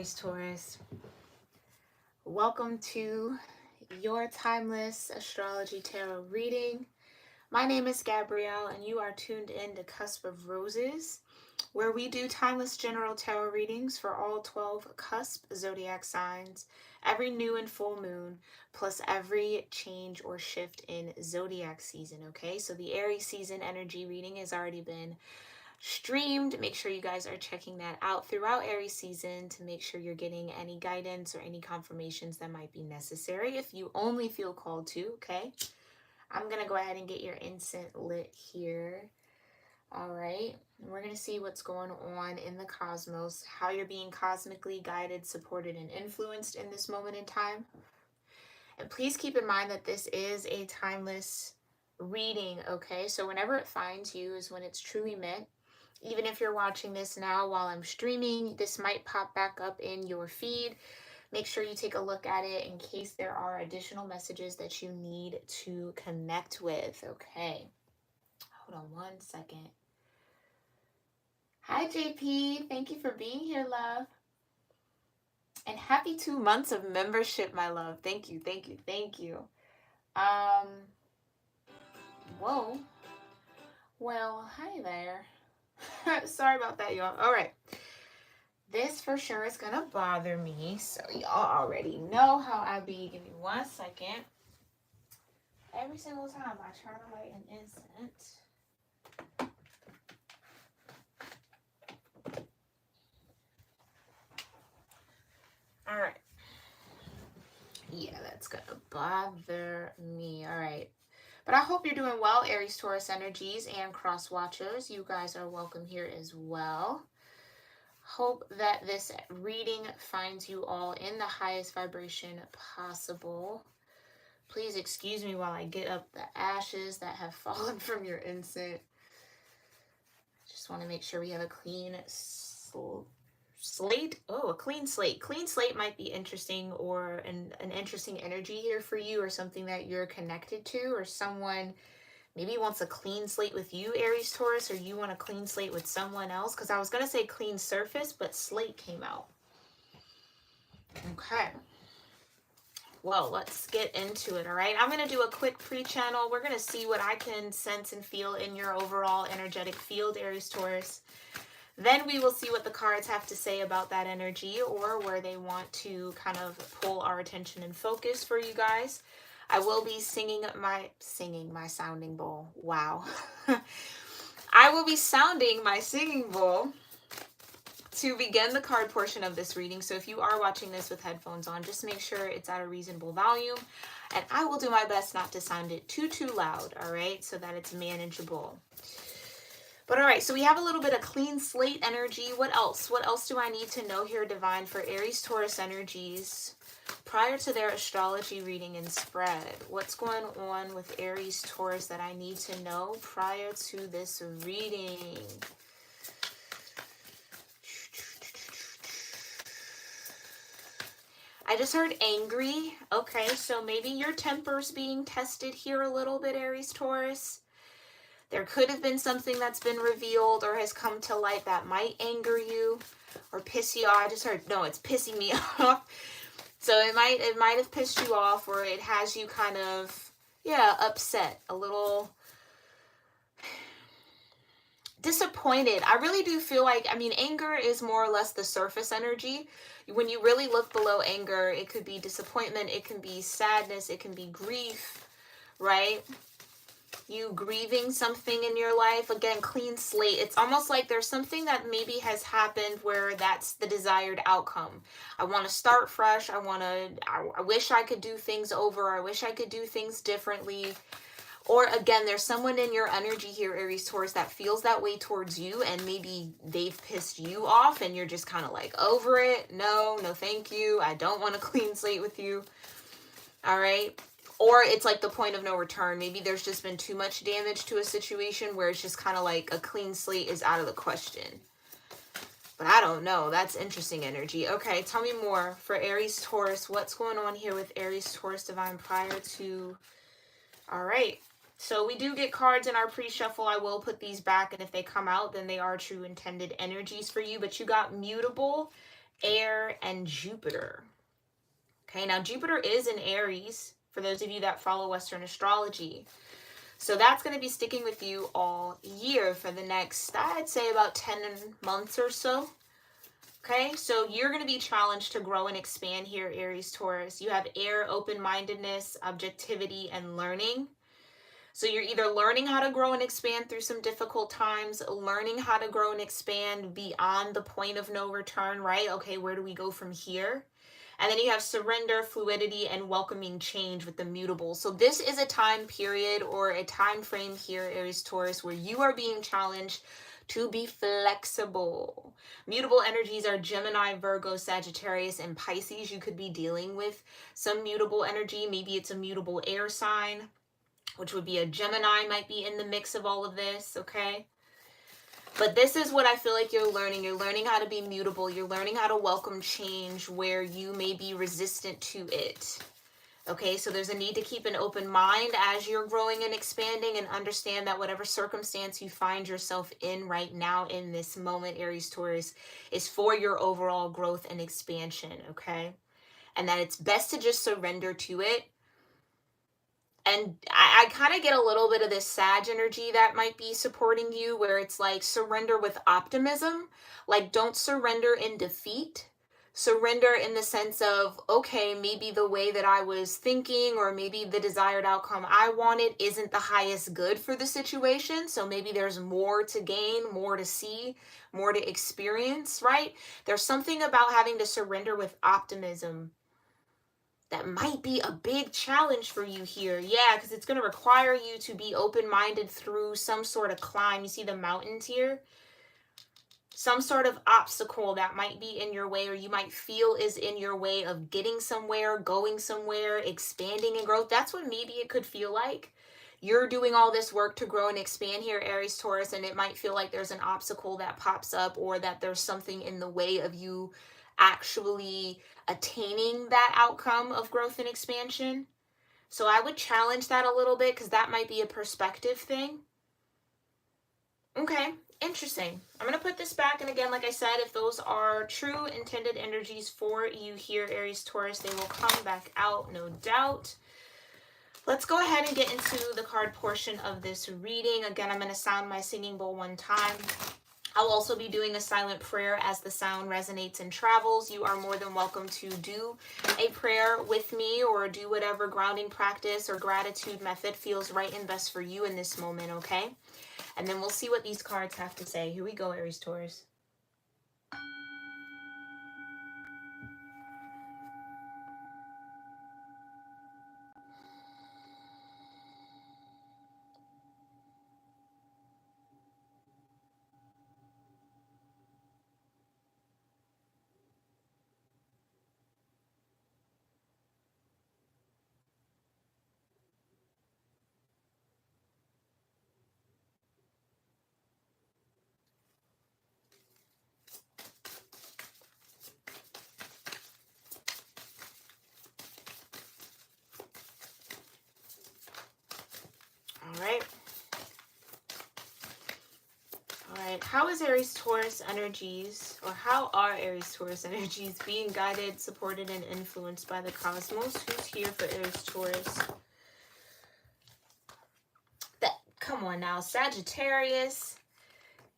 Aries, Taurus. Welcome to your timeless astrology tarot reading. My name is Gabrielle, and you are tuned in to Cusp of Roses, where we do timeless general tarot readings for all 12 cusp zodiac signs, every new and full moon, plus every change or shift in zodiac season, okay? So the Aries season energy reading has already been streamed. Make sure you guys are checking that out throughout Aries season to make sure you're getting any guidance or any confirmations that might be necessary if you only feel called to, okay? I'm going to go ahead and get your incense lit here. All right. We're going to see what's going on in the cosmos, how you're being cosmically guided, supported, and influenced in this moment in time. And please keep in mind that this is a timeless reading, okay? So whenever it finds you is when it's truly meant. Even if you're watching this now while I'm streaming, this might pop back up in your feed. Make sure you take a look at it in case there are additional messages that you need to connect with. Okay. Hold on one second. Hi, JP. Thank you for being here, love. And happy 2 months of membership, my love. Thank you, thank you, thank you. Whoa. Well, hi there. Sorry about that, y'all. All right. This for sure is going to bother me. So y'all already know how I be. Give me 1 second. Every single time I try to light an incense. All right. Yeah, that's going to bother me. All right. But I hope you're doing well, Aries, Taurus energies, and cross watchers. You guys are welcome here as well. Hope that this reading finds you all in the highest vibration possible. Please excuse me while I get up the ashes that have fallen from your incense. Just want to make sure we have a clean slate. Oh, a clean slate. Clean slate might be interesting, or an interesting energy here for you, or something that you're connected to, or someone maybe wants a clean slate with you, Aries, Taurus, or you want a clean slate with someone else. Because I was going to say clean surface, but slate came out. Okay. Well, let's get into it, all right? I'm going to do a quick pre-channel. We're going to see what I can sense and feel in your overall energetic field, Aries, Taurus. Then we will see what the cards have to say about that energy, or where they want to kind of pull our attention and focus for you guys. I will be singing my sounding bowl. Wow. I will be sounding my singing bowl to begin the card portion of this reading. So if you are watching this with headphones on, just make sure it's at a reasonable volume. And I will do my best not to sound it too loud, all right? So that it's manageable. But all right, so we have a little bit of clean slate energy. What else? What else do I need to know here, Divine, for Aries, Taurus energies prior to their astrology reading and spread? What's going on with Aries, Taurus that I need to know prior to this reading? I just heard angry. Okay, so maybe your temper's being tested here a little bit, Aries, Taurus. There could have been something that's been revealed or has come to light that might anger you or piss you off. I just heard, no, it's pissing me off. So it might have pissed you off, or it has you kind of, yeah, upset, a little disappointed. I really do feel like, I mean, anger is more or less the surface energy. When you really look below anger, it could be disappointment, it can be sadness, it can be grief, right? You grieving something in your life. Again, clean slate. It's almost like there's something that maybe has happened where that's the desired outcome. I want to start fresh. I wish I could do things over. I wish I could do things differently. Or again, there's someone in your energy here, Aries, Taurus, that feels that way towards you, and maybe they've pissed you off and you're just kind of like over it. No, thank you. I don't want a clean slate with you. All right. Or it's like the point of no return. Maybe there's just been too much damage to a situation where it's just kind of like a clean slate is out of the question. But I don't know. That's interesting energy. Okay, tell me more for Aries, Taurus. What's going on here with Aries, Taurus, Divine, prior to... All right. So we do get cards in our pre-shuffle. I will put these back, and if they come out, then they are true intended energies for you. But you got mutable air, and Jupiter. Okay, now Jupiter is in Aries, for those of you that follow Western astrology. So that's going to be sticking with you all year for the next, I'd say, about 10 months or so. Okay, so you're going to be challenged to grow and expand here, Aries, Taurus. You have air, open-mindedness, objectivity, and learning. So you're either learning how to grow and expand through some difficult times, learning how to grow and expand beyond the point of no return, right? Okay, where do we go from here? And then you have surrender, fluidity, and welcoming change with the mutable. So this is a time period or a time frame here, Aries, Taurus, where you are being challenged to be flexible. Mutable energies are Gemini, Virgo, Sagittarius, and Pisces. You could be dealing with some mutable energy. Maybe it's a mutable air sign, which would be a Gemini, might be in the mix of all of this, okay? But this is what I feel like you're learning. You're learning how to be mutable. You're learning how to welcome change where you may be resistant to it. Okay, so there's a need to keep an open mind as you're growing and expanding, and understand that whatever circumstance you find yourself in right now in this moment, Aries, Taurus, is for your overall growth and expansion, okay? And that it's best to just surrender to it. And I kind of get a little bit of this Sag energy that might be supporting you, where it's like surrender with optimism. Like, don't surrender in defeat. Surrender in the sense of, okay, maybe the way that I was thinking, or maybe the desired outcome I wanted isn't the highest good for the situation. So maybe there's more to gain, more to see, more to experience, right? There's something about having to surrender with optimism that might be a big challenge for you here. Yeah, because it's going to require you to be open-minded through some sort of climb. You see the mountains here? Some sort of obstacle that might be in your way, or you might feel is in your way of getting somewhere, going somewhere, expanding and growth. That's what maybe it could feel like. You're doing all this work to grow and expand here, Aries, Taurus, and it might feel like there's an obstacle that pops up, or that there's something in the way of you actually attaining that outcome of growth and expansion. So I would challenge that a little bit, because that might be a perspective thing. Okay, interesting. I'm going to put this back, and again, like I said, if those are true intended energies for you here, Aries, Taurus, they will come back out, no doubt. Let's go ahead and get into the card portion of this reading. Again, I'm going to sound my singing bowl one time. I'll also be doing a silent prayer as the sound resonates and travels. You are more than welcome to do a prayer with me, or do whatever grounding practice or gratitude method feels right and best for you in this moment, okay? And then we'll see what these cards have to say. Here we go, Aries, Taurus. All right. All right. How is Aries, Taurus energies, or how are Aries, Taurus energies being guided, supported, and influenced by the cosmos? Who's here for Aries, Taurus? Come on now, Sagittarius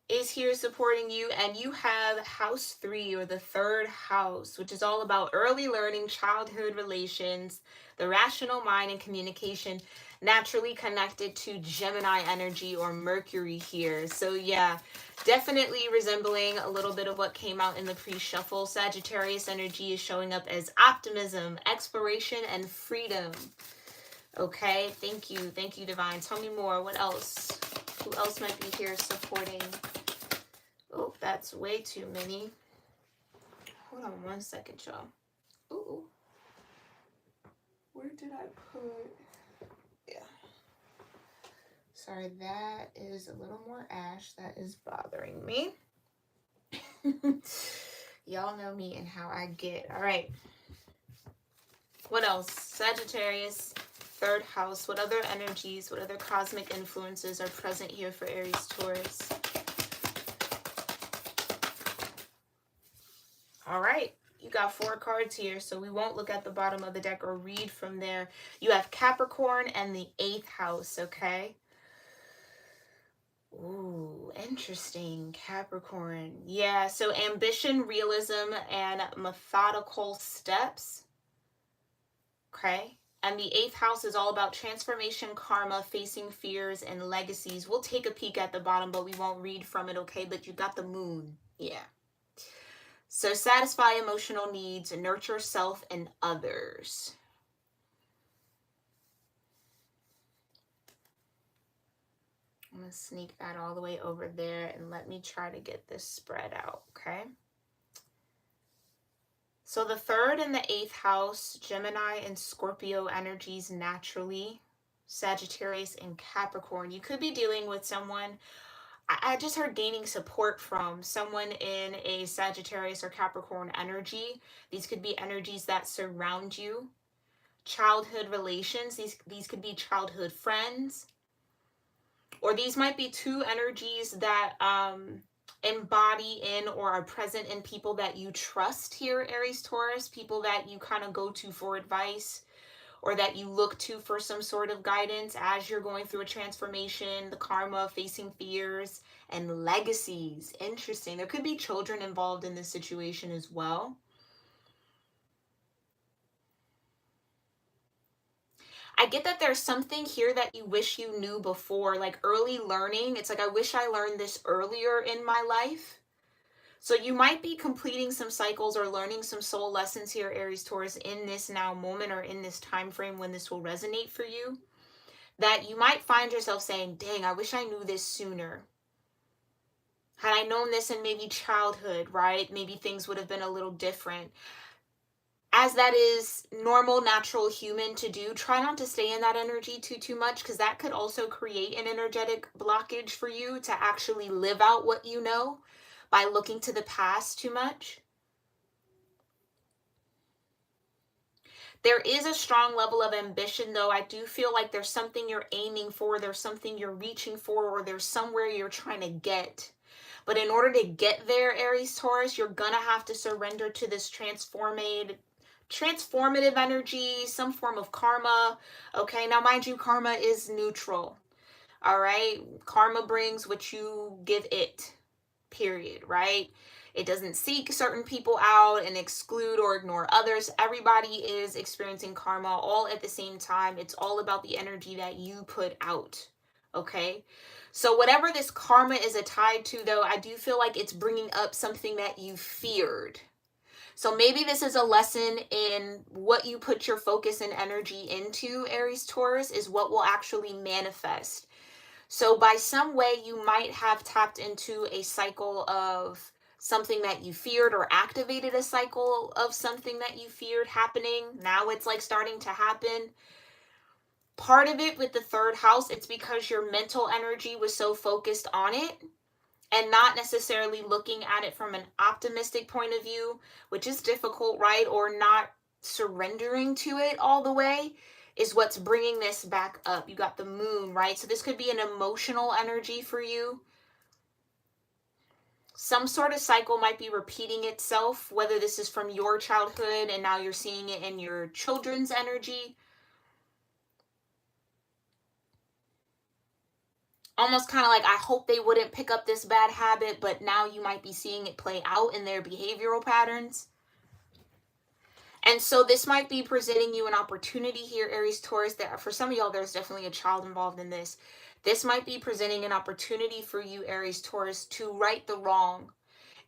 is here supporting you, and you have house 3, or the 3rd house, which is all about early learning, childhood relations, the rational mind, and communication, naturally connected to Gemini energy or Mercury here. So yeah, definitely resembling a little bit of what came out in the pre-shuffle. Sagittarius energy is showing up as optimism, exploration, and freedom. Okay, thank you, Divine. Tell me more. What else? Who else might be here supporting? Oh, that's way too many. Hold on one second, y'all. Ooh. Where did I put? Yeah. Sorry, that is a little more ash. That is bothering me. Y'all know me and how I get. All right. What else? Sagittarius, 3rd house. What other energies, what other cosmic influences are present here for Aries, Taurus? All right. You got 4 cards here, so we won't look at the bottom of the deck or read from there. You have Capricorn and the 8th house, okay? Ooh, interesting. Capricorn. Yeah, so ambition, realism, and methodical steps. Okay. And the 8th house is all about transformation, karma, facing fears, and legacies. We'll take a peek at the bottom, but we won't read from it, okay? But you got the moon. Yeah. So satisfy emotional needs, nurture self and others. I'm going to sneak that all the way over there and let me try to get this spread out, okay? So the 3rd and the 8th house, Gemini and Scorpio energies naturally, Sagittarius and Capricorn. You could be dealing with someone, I just heard gaining support from someone in a Sagittarius or Capricorn energy. These could be energies that surround you. Childhood relations, these could be childhood friends. Or these might be 2 energies that embody in or are present in people that you trust here, Aries Taurus, people that you kind of go to for advice or that you look to for some sort of guidance as you're going through a transformation, the karma, facing fears, and legacies. Interesting. There could be children involved in this situation as well. I get that there's something here that you wish you knew before, like early learning. It's like, I wish I learned this earlier in my life. So you might be completing some cycles or learning some soul lessons here, Aries Taurus, in this now moment or in this time frame when this will resonate for you, that you might find yourself saying, dang, I wish I knew this sooner. Had I known this in maybe childhood, right? Maybe things would have been a little different. As that is normal, natural, human to do, try not to stay in that energy too much, because that could also create an energetic blockage for you to actually live out what you know by looking to the past too much. There is a strong level of ambition, though. I do feel like there's something you're aiming for, there's something you're reaching for, or there's somewhere you're trying to get. But in order to get there, Aries Taurus, you're gonna have to surrender to this transformative energy, some form of karma. Okay, now mind you, karma is neutral. All right, karma brings what you give it, period, right? It doesn't seek certain people out and exclude or ignore others. Everybody is experiencing karma all at the same time. It's all about the energy that you put out. Okay, so whatever this karma is tied to, though, I do feel like it's bringing up something that you feared. So maybe this is a lesson in what you put your focus and energy into, Aries Taurus, is what will actually manifest. So by some way, you might have tapped into a cycle of something that you feared, or activated a cycle of something that you feared happening. Now it's like starting to happen. Part of it with the 3rd house, it's because your mental energy was so focused on it and not necessarily looking at it from an optimistic point of view, which is difficult, right? Or not surrendering to it all the way is what's bringing this back up. You got the moon, right? So this could be an emotional energy for you. Some sort of cycle might be repeating itself, whether this is from your childhood and now you're seeing it in your children's energy. Almost kind of like, I hope they wouldn't pick up this bad habit, but now you might be seeing it play out in their behavioral patterns. And so this might be presenting you an opportunity here, Aries Taurus, that for some of y'all, there's definitely a child involved in this. This might be presenting an opportunity for you, Aries Taurus, to right the wrong,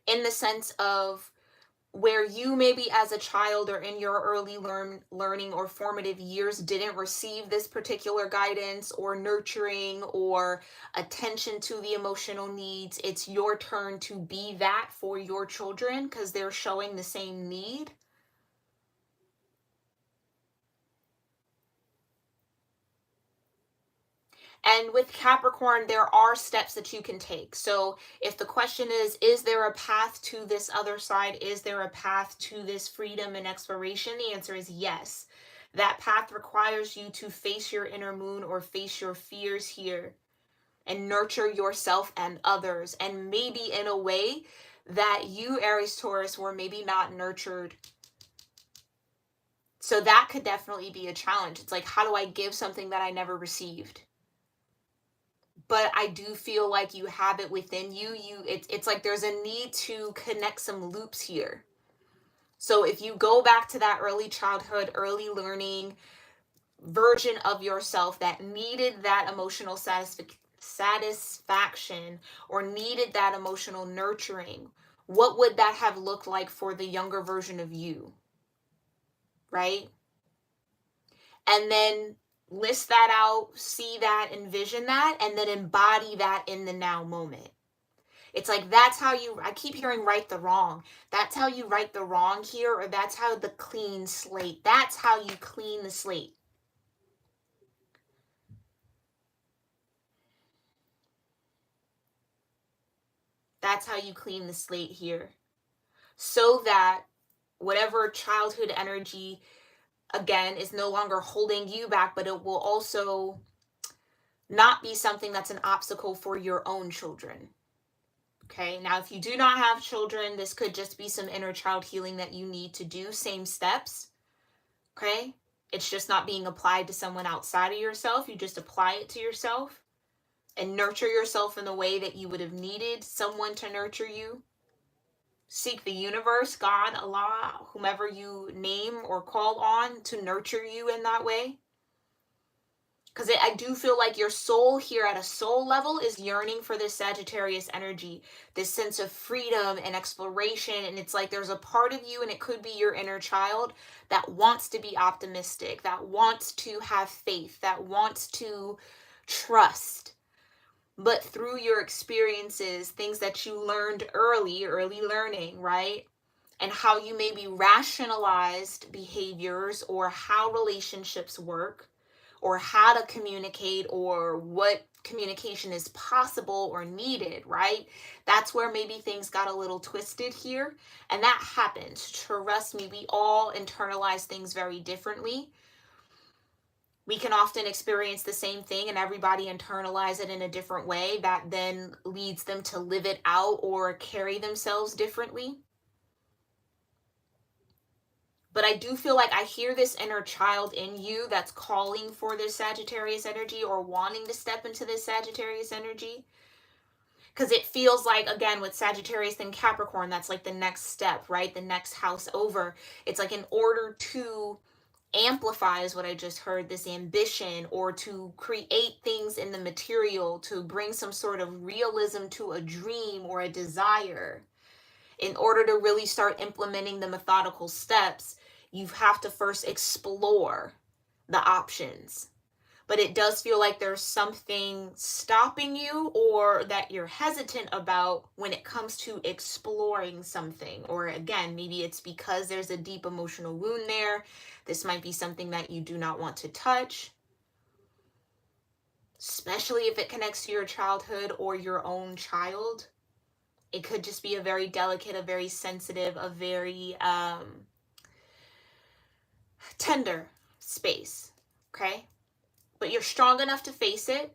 in the sense of where you maybe as a child or in your early learning or formative years didn't receive this particular guidance or nurturing or attention to the emotional needs. It's your turn to be that for your children because they're showing the same need. And with Capricorn, there are steps that you can take. So if the question is there a path to this other side? Is there a path to this freedom and exploration? The answer is yes. That path requires you to face your inner moon or face your fears here and nurture yourself and others. And maybe in a way that you, Aries-Taurus, were maybe not nurtured. So that could definitely be a challenge. It's like, how do I give something that I never received? But I do feel like you have it within you. It's like there's a need to connect some loops here. So if you go back to that early childhood, early learning version of yourself that needed that emotional satisfaction or needed that emotional nurturing, what would that have looked like for the younger version of you? Right? And then list that out, see that, envision that, and then embody that in the now moment. It's like, that's how you, I keep hearing right the wrong. That's how you right the wrong here, or that's how the clean slate. That's how you clean the slate. That's how you clean the slate here. So that whatever childhood energy, again, is no longer holding you back, but it will also not be something that's an obstacle for your own children. Okay, now if you do not have children, this could just be some inner child healing that you need to do, same steps. Okay, it's just not being applied to someone outside of yourself. You just apply it to yourself and nurture yourself in the way that you would have needed someone to nurture you. Seek the universe, God, Allah, whomever you name or call on to nurture you in that way. Because I do feel like your soul here at a soul level is yearning for this Sagittarius energy, this sense of freedom and exploration. And it's like there's a part of you, and it could be your inner child, that wants to be optimistic, that wants to have faith, that wants to trust. But through your experiences, things that you learned early learning, right? And how you maybe rationalized behaviors or how relationships work, or how to communicate, or what communication is possible or needed, right? That's where maybe things got a little twisted here. And that happens. Trust me, we all internalize things very differently. We can often experience the same thing and everybody internalize it in a different way that then leads them to live it out or carry themselves differently. But I do feel like I hear this inner child in you that's calling for this Sagittarius energy or wanting to step into this Sagittarius energy. Because it feels like, again, with Sagittarius and Capricorn, that's like the next step, right? The next house over. It's like in order to amplify, is what I just heard, this ambition, or to create things in the material, to bring some sort of realism to a dream or a desire. In order to really start implementing the methodical steps, you have to first explore the options. But it does feel like there's something stopping you, or that you're hesitant about when it comes to exploring something. Or again, maybe it's because there's a deep emotional wound there. This might be something that you do not want to touch, especially if it connects to your childhood or your own child. It could just be a very delicate, a very sensitive, a very tender space, okay? But you're strong enough to face it,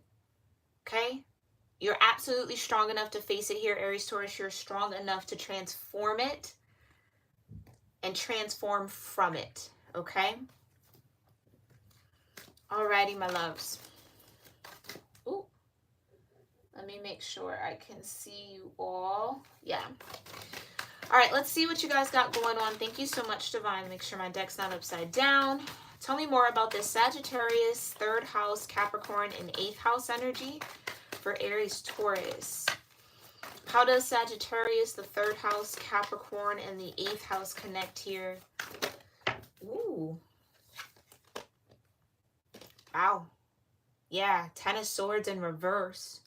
okay? You're absolutely strong enough to face it here, Aries-Taurus. You're strong enough to transform it and transform from it, okay? Alrighty, my loves. Ooh. Let me make sure I can see you all. Yeah. All right, let's see what you guys got going on. Thank you so much, Divine. Make sure my deck's not upside down. Tell me more about this Sagittarius, 3rd house, Capricorn, and 8th house energy for Aries-Taurus. How does Sagittarius, the 3rd house, Capricorn, and the 8th house connect here? Ooh. Wow. Yeah, 10 of Swords in reverse.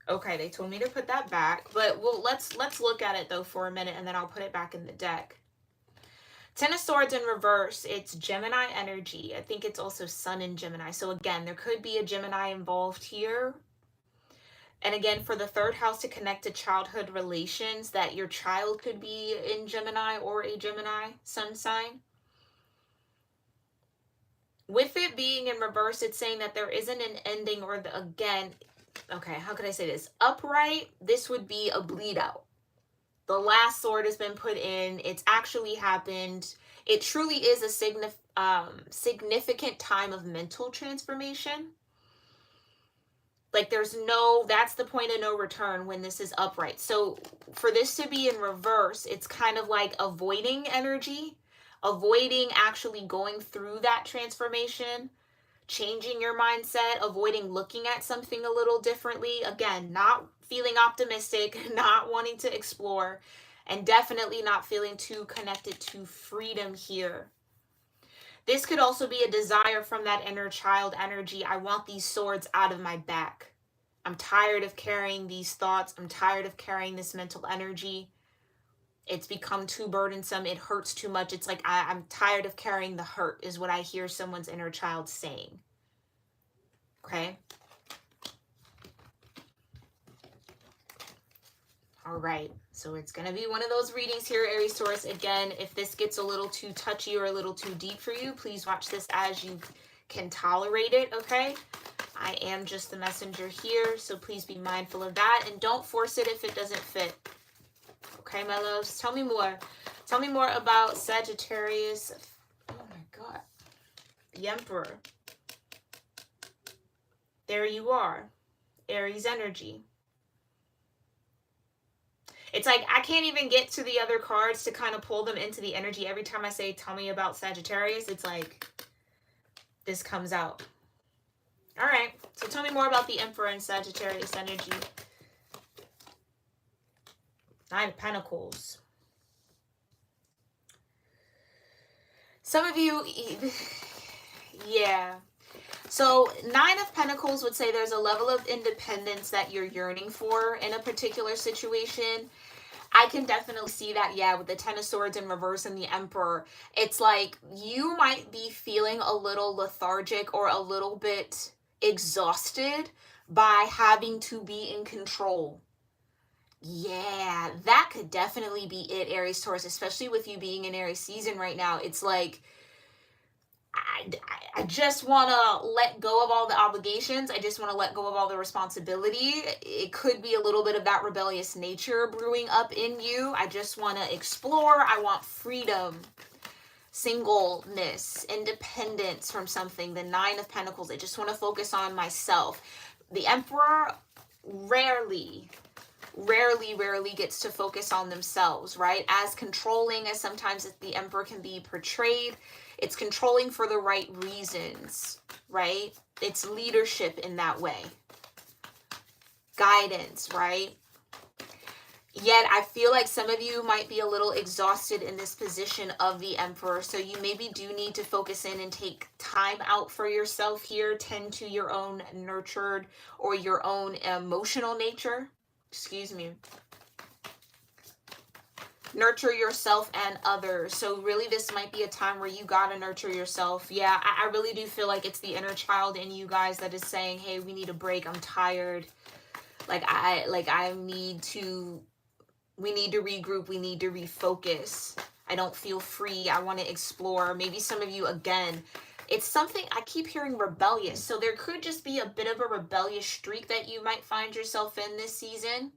Okay, they told me to put that back, but let's look at it though for a minute, and then I'll put it back in the deck. 10 of Swords in reverse, it's Gemini energy. I think it's also Sun in Gemini. So again, there could be a Gemini involved here. And again, for the 3rd house to connect to childhood relations, that your child could be in Gemini or a Gemini sun sign. With it being in reverse, it's saying that there isn't an ending, or again, okay, how could I say this? Upright, this would be a bleed out. The last sword has been put in. It's actually happened. It truly is a significant time of mental transformation. Like that's the point of no return when this is upright. So for this to be in reverse, it's kind of like avoiding energy, avoiding actually going through that transformation, changing your mindset, avoiding looking at something a little differently. Again, not feeling optimistic, not wanting to explore, and definitely not feeling too connected to freedom here. This could also be a desire from that inner child energy. I want these swords out of my back. I'm tired of carrying these thoughts. I'm tired of carrying this mental energy. It's become too burdensome. It hurts too much. It's like I'm tired of carrying the hurt, is what I hear someone's inner child saying. Okay? All right. So it's going to be one of those readings here, Aries-Taurus. Again, if this gets a little too touchy or a little too deep for you, please watch this as you can tolerate it, okay? I am just the messenger here, so please be mindful of that. And don't force it if it doesn't fit. Okay, my loves? Tell me more. Tell me more about Sagittarius. Oh, my God. The Emperor. There you are. Aries energy. It's like I can't even get to the other cards to kind of pull them into the energy. Every time I say, tell me about Sagittarius, it's like this comes out. All right. So tell me more about the Emperor and Sagittarius energy. Nine of Pentacles. Some of you, yeah. So 9 of Pentacles would say there's a level of independence that you're yearning for in a particular situation. I can definitely see that, yeah, with the 10 of Swords in reverse and the Emperor. It's like you might be feeling a little lethargic or a little bit exhausted by having to be in control. Yeah, that could definitely be it, Aries Taurus, especially with you being in Aries season right now. It's like I just want to let go of all the obligations. I just want to let go of all the responsibility. It could be a little bit of that rebellious nature brewing up in you. I just want to explore. I want freedom, singleness, independence from something. The 9 of Pentacles. I just want to focus on myself. The Emperor rarely gets to focus on themselves, right? As controlling as sometimes the Emperor can be portrayed, it's controlling for the right reasons, right? It's leadership in that way. Guidance, right? Yet I feel like some of you might be a little exhausted in this position of the Emperor, so you maybe do need to focus in and take time out for yourself here, tend to your own nurtured or your own emotional nature. Excuse me. Nurture yourself and others. So really this might be a time where you gotta nurture yourself. Yeah, I really do feel like it's the inner child in you guys that is saying, hey, we need a break. I'm tired. We need to regroup. We need to refocus. I don't feel free. I want to explore. Maybe some of you, again, it's something I keep hearing rebellious. So there could just be a bit of a rebellious streak that you might find yourself in this season,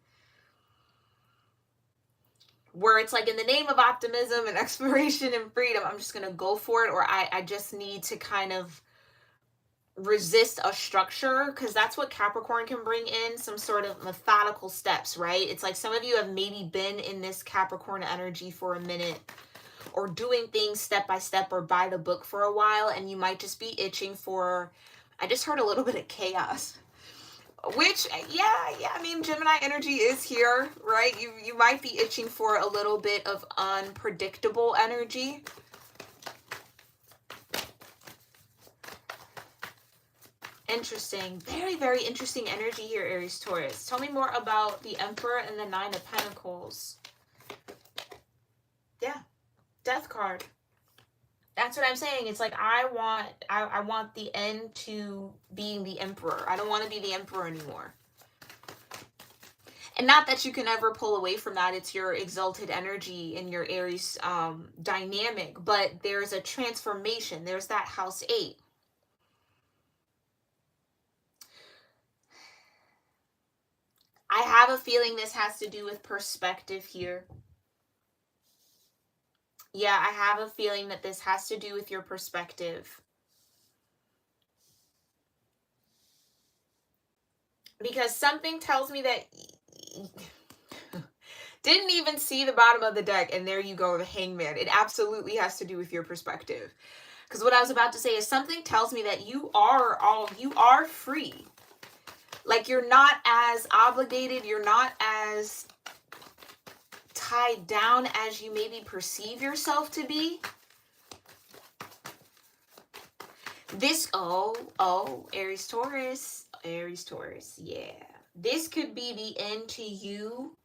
where it's like, in the name of optimism and exploration and freedom, I'm just going to go for it. Or I just need to kind of resist a structure, because that's what Capricorn can bring in, some sort of methodical steps, right? It's like some of you have maybe been in this Capricorn energy for a minute, or doing things step by step or by the book for a while, and you might just be itching for, I just heard a little bit of chaos. Which, yeah, I mean, Gemini energy is here, right? You might be itching for a little bit of unpredictable energy. Interesting. Very, very interesting energy here, Aries Taurus. Tell me more about the Emperor and the 9 of Pentacles. Yeah. Death card. That's what I'm saying. It's like I want the end to being the Emperor. I don't want to be the Emperor anymore. And not that you can ever pull away from that. It's your exalted energy in your Aries dynamic. But there's a transformation. There's that house 8. I have a feeling this has to do with perspective here. Yeah, I have a feeling that this has to do with your perspective. Because something tells me that didn't even see the bottom of the deck, and there you go, the Hangman. It absolutely has to do with your perspective. Because what I was about to say is something tells me that you are free. Like, you're not as obligated, you're not as tied down as you maybe perceive yourself to be. This, Aries-taurus, yeah. This could be the end to you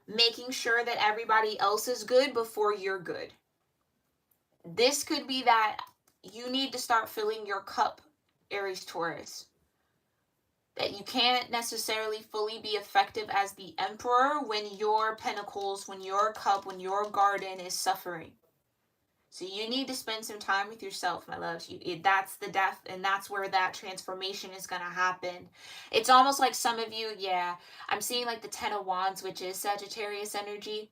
making sure that everybody else is good before you're good. This could be that you need to start filling your cup, Aries-taurus. That you can't necessarily fully be effective as the emperor when your pentacles, when your cup, when your garden is suffering. So you need to spend some time with yourself, my loves. That's the death, and that's where that transformation is going to happen. It's almost like some of you, yeah, I'm seeing like the Ten of Wands, which is Sagittarius energy.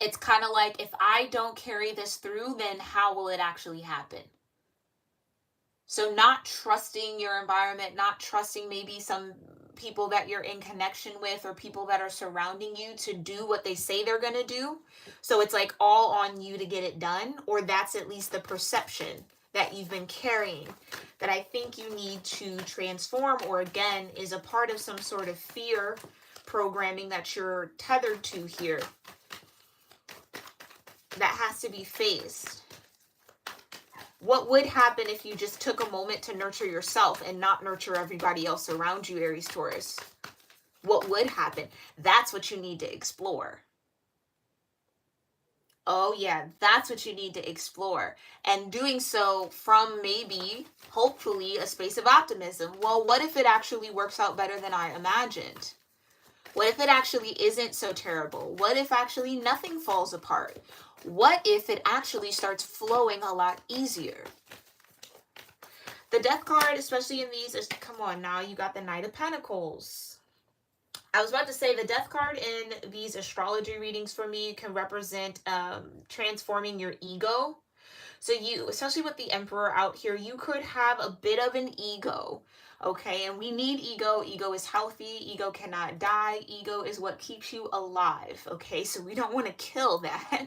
It's kind of like, if I don't carry this through, then how will it actually happen? So not trusting your environment, not trusting maybe some people that you're in connection with or people that are surrounding you to do what they say they're going to do. So it's like all on you to get it done, or that's at least the perception that you've been carrying that I think you need to transform, or again, is a part of some sort of fear programming that you're tethered to here that has to be faced. What would happen if you just took a moment to nurture yourself and not nurture everybody else around you, Aries-taurus? What would happen? That's what you need to explore. Oh yeah, that's what you need to explore. And doing so from maybe, hopefully, a space of optimism. Well, what if it actually works out better than I imagined? What if it actually isn't so terrible? What if actually nothing falls apart? What if it actually starts flowing a lot easier? The death card, especially in these, is, come on now, you got the Knight of Pentacles. I was about to say the death card in these astrology readings for me can represent transforming your ego. So you, especially with the Emperor out here, you could have a bit of an ego. Okay, and we need ego. Ego is healthy. Ego cannot die. Ego is what keeps you alive. Okay, so we don't want to kill that,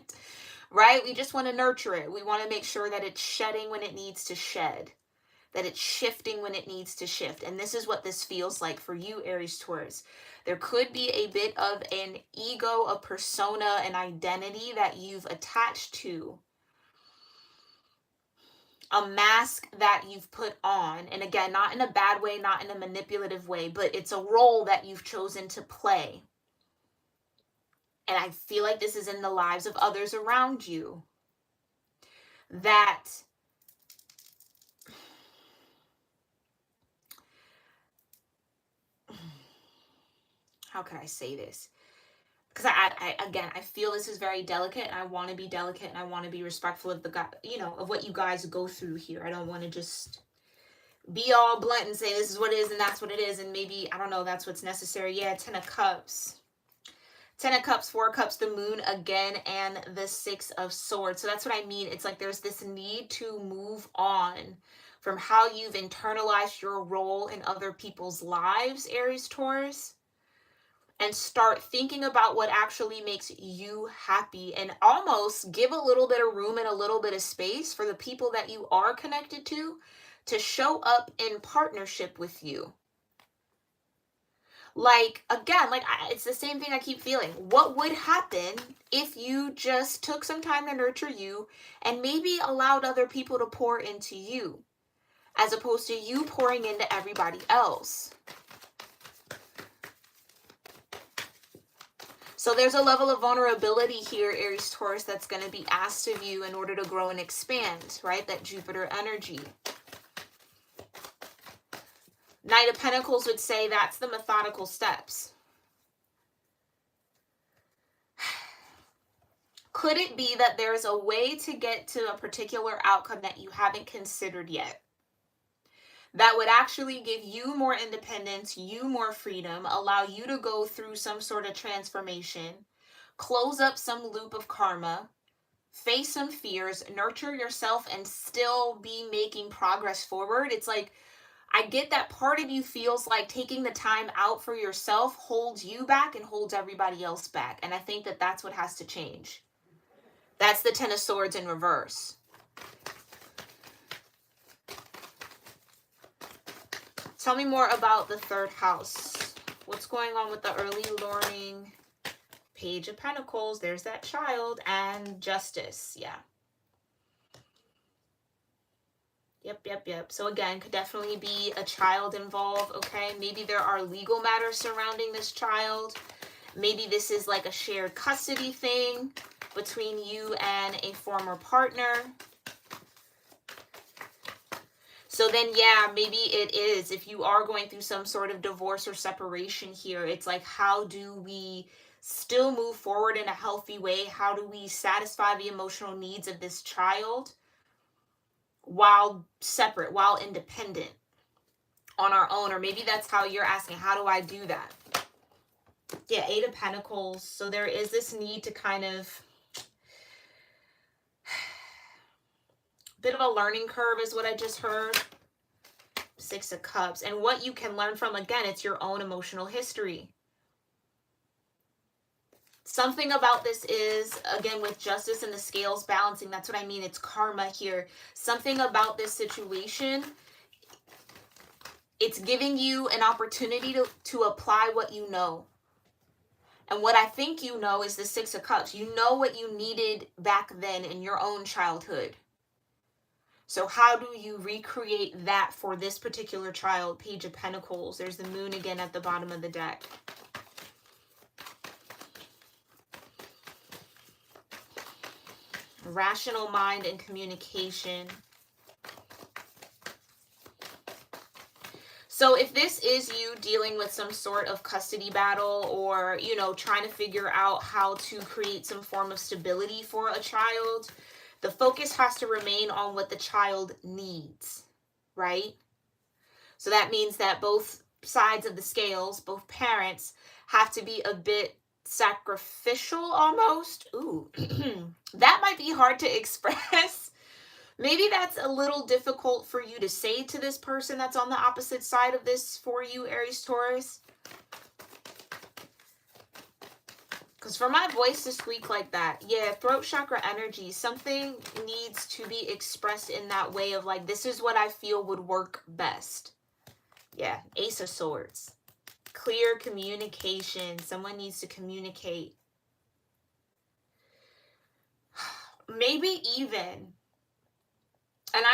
right? We just want to nurture it. We want to make sure that it's shedding when it needs to shed, that it's shifting when it needs to shift. And this is what this feels like for you, Aries-taurus. There could be a bit of an ego, a persona, an identity that you've attached to, a mask that you've put on. And again, not in a bad way, not in a manipulative way, but it's a role that you've chosen to play. And I feel like this is in the lives of others around you. That how can I say this? Because I feel this is very delicate, and I want to be delicate, and I want to be respectful of of what you guys go through here. I don't want to just be all blunt and say this is what it is and that's what it is, and maybe, I don't know, that's what's necessary. Yeah, Ten of Cups. Ten of Cups, Four of Cups, the Moon again, and the Six of Swords. So that's what I mean. It's like there's this need to move on from how you've internalized your role in other people's lives, Aries-taurus, and start thinking about what actually makes you happy, and almost give a little bit of room and a little bit of space for the people that you are connected to show up in partnership with you. Like, again, it's the same thing I keep feeling. What would happen if you just took some time to nurture you and maybe allowed other people to pour into you, as opposed to you pouring into everybody else? So there's a level of vulnerability here, Aries-taurus, that's going to be asked of you in order to grow and expand, right? That Jupiter energy. Knight of Pentacles would say that's the methodical steps. Could it be that there's a way to get to a particular outcome that you haven't considered yet? that would actually give you more independence, you more freedom, allow you to go through some sort of transformation, close up some loop of karma, face some fears, nurture yourself, and still be making progress forward. It's like, I get that part of you feels like taking the time out for yourself holds you back and holds everybody else back. And I think that that's what has to change. That's the Ten of Swords in reverse. Tell me more about the third house. What's going on with the early learning? Page of Pentacles. There's that child. And Justice. Yeah. Yep. So again, could definitely be a child involved, okay? Maybe there are legal matters surrounding this child. Maybe this is like a shared custody thing between you and a former partner. So then, yeah, maybe it is. If you are going through some sort of divorce or separation here, it's like, how do we still move forward in a healthy way? How do we satisfy the emotional needs of this child while separate, while independent on our own? Or maybe that's how you're asking, how do I do that? Yeah, Eight of Pentacles. So there is this need to kind of, bit of a learning curve is what I just heard. Six of Cups. And what you can learn from, again, it's your own emotional history. Something about this is, again, with Justice and the scales balancing, that's what I mean. It's karma here. Something about this situation, it's giving you an opportunity to apply what you know. And what I think you know is the Six of Cups. You know what you needed back then in your own childhood. So how do you recreate that for this particular child? Page of Pentacles. There's the Moon again at the bottom of the deck. Rational mind and communication. So if this is you dealing with some sort of custody battle, or, you know, trying to figure out how to create some form of stability for a child, the focus has to remain on what the child needs, right? So that means that both sides of the scales, both parents, have to be a bit sacrificial almost. Ooh, that might be hard to express. Maybe that's a little difficult for you to say to this person that's on the opposite side of this for you, Aries-Taurus. Because for my voice to squeak like that, yeah, throat chakra energy, something needs to be expressed in that way of like, this is what I feel would work best. Yeah, Ace of Swords. Clear communication. Someone needs to communicate. Maybe even, and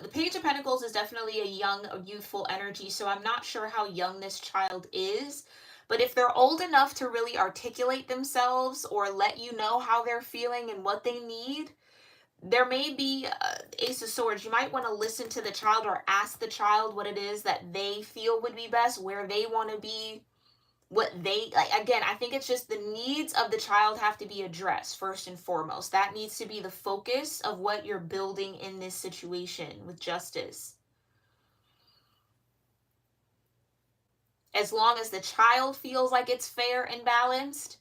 the Page of Pentacles is definitely a young, a youthful energy, so I'm not sure how young this child is. But if they're old enough to really articulate themselves or let you know how they're feeling and what they need, there may be Ace of Swords. You might want to listen to the child or ask the child what it is that they feel would be best, where they want to be, what they like. Again, I think it's just the needs of the child have to be addressed first and foremost. That needs to be the focus of what you're building in this situation with Justice. As long as the child feels like it's fair and balanced.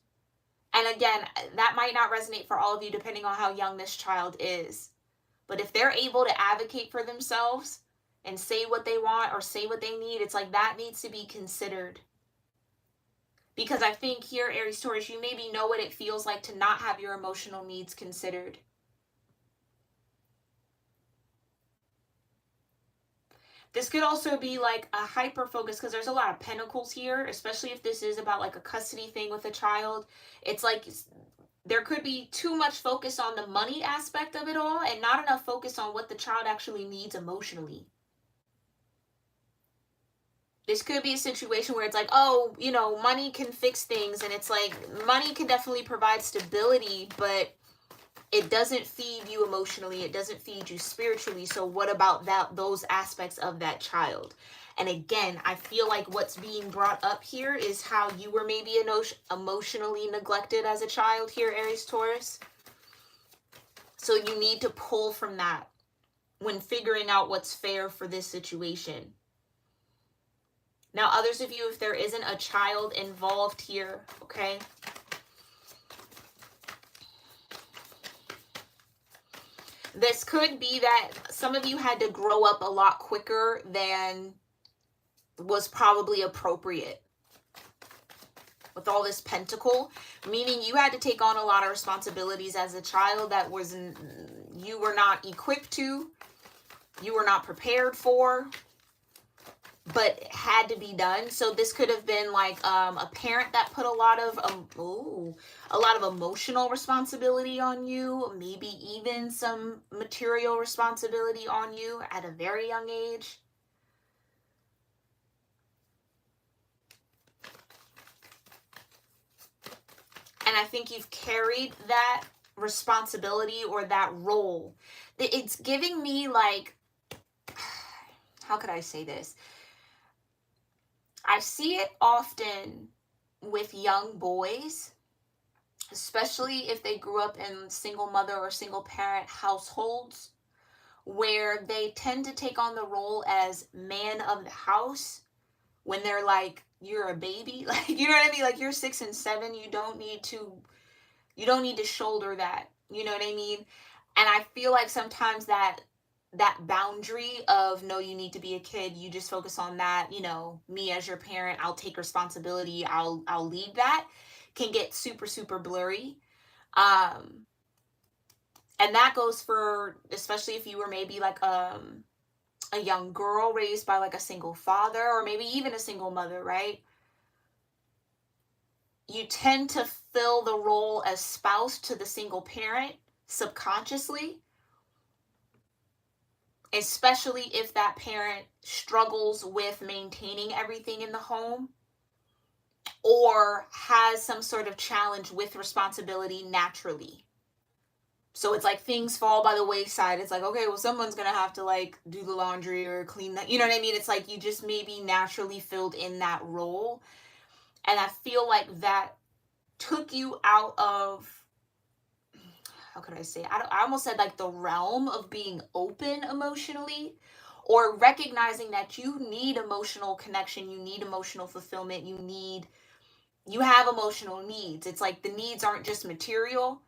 And again, that might not resonate for all of you depending on how young this child is. But if they're able to advocate for themselves and say what they want or say what they need, it's like that needs to be considered. Because I think here, Aries-Taurus, you maybe know what it feels like to not have your emotional needs considered. This could also be like a hyper focus, because there's a lot of pentacles here, especially if this is about like a custody thing with a child. It's like there could be too much focus on the money aspect of it all and not enough focus on what the child actually needs emotionally. This could be a situation where it's like, oh, you know, money can fix things, and it's like money can definitely provide stability, but it doesn't feed you emotionally, it doesn't feed you spiritually. So what about those aspects of that child? And again, I feel like what's being brought up here is how you were maybe emotionally neglected as a child here, Aries-Taurus. So you need to pull from that. when figuring out what's fair for this situation. Now, others of you, if there isn't a child involved here, okay? This could be that some of you had to grow up a lot quicker than was probably appropriate with all this pentacle, meaning you had to take on a lot of responsibilities as a child that you were not equipped to, you were not prepared for, but had to be done. So this could have been like a parent that put a lot of emotional responsibility on you, maybe even some material responsibility on you at a very young age. And I think you've carried that responsibility or that role. It's giving me like, how could I say this? I see it often with young boys, especially if they grew up in single mother or single parent households, where they tend to take on the role as man of the house when they're like, you're a baby, like, you know what I mean? Like, you're 6 and 7, you don't need to shoulder that, you know what I mean? And I feel like sometimes that boundary of, no, you need to be a kid, you just focus on that, you know, me as your parent, I'll take responsibility, I'll lead that, can get super, super blurry. And that goes for, especially if you were maybe like a young girl raised by like a single father or maybe even a single mother, right? You tend to fill the role as spouse to the single parent subconsciously, especially if that parent struggles with maintaining everything in the home or has some sort of challenge with responsibility naturally. So it's like things fall by the wayside. It's like, okay, well, someone's going to have to like do the laundry or clean that. You know what I mean? It's like you just maybe naturally filled in that role. And I feel like that took you out of, how could I say? I almost said like the realm of being open emotionally, or recognizing that you need emotional connection, you need emotional fulfillment, you have emotional needs. It's like the needs aren't just material.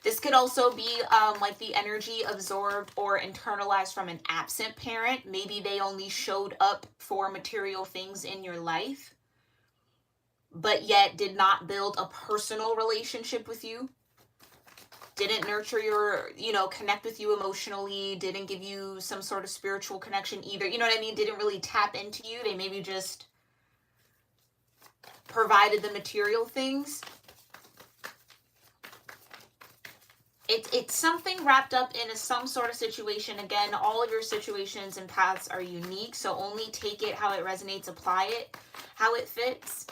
This could also be like the energy absorbed or internalized from an absent parent. Maybe they only showed up for material things in your life, but yet did not build a personal relationship with you. Didn't nurture your, connect with you emotionally, didn't give you some sort of spiritual connection either. You know what I mean? Didn't really tap into you. They maybe just provided the material things. It's something wrapped up in some sort of situation. Again, all of your situations and paths are unique, so only take it how it resonates, apply it how it fits.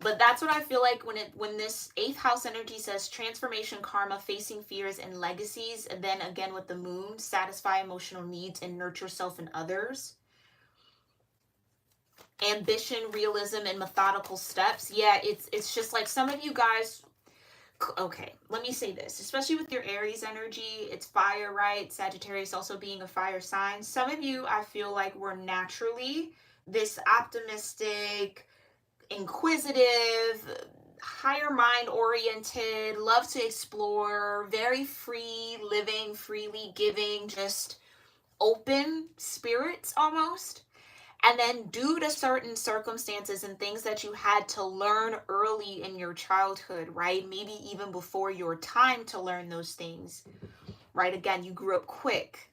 But that's what I feel like when this 8th house energy says transformation, karma, facing fears and legacies, and then again with the moon, satisfy emotional needs and nurture self and others. Ambition, realism, and methodical steps. Yeah, it's just like some of you guys. Okay, let me say this, especially with your Aries energy, it's fire, right? Sagittarius also being a fire sign. Some of you, I feel like, were naturally this optimistic, inquisitive, higher mind oriented, love to explore, very free living, freely giving, just open spirits almost. And then due to certain circumstances and things that you had to learn early in your childhood, right? Maybe even before your time to learn those things, right? Again, you grew up quick.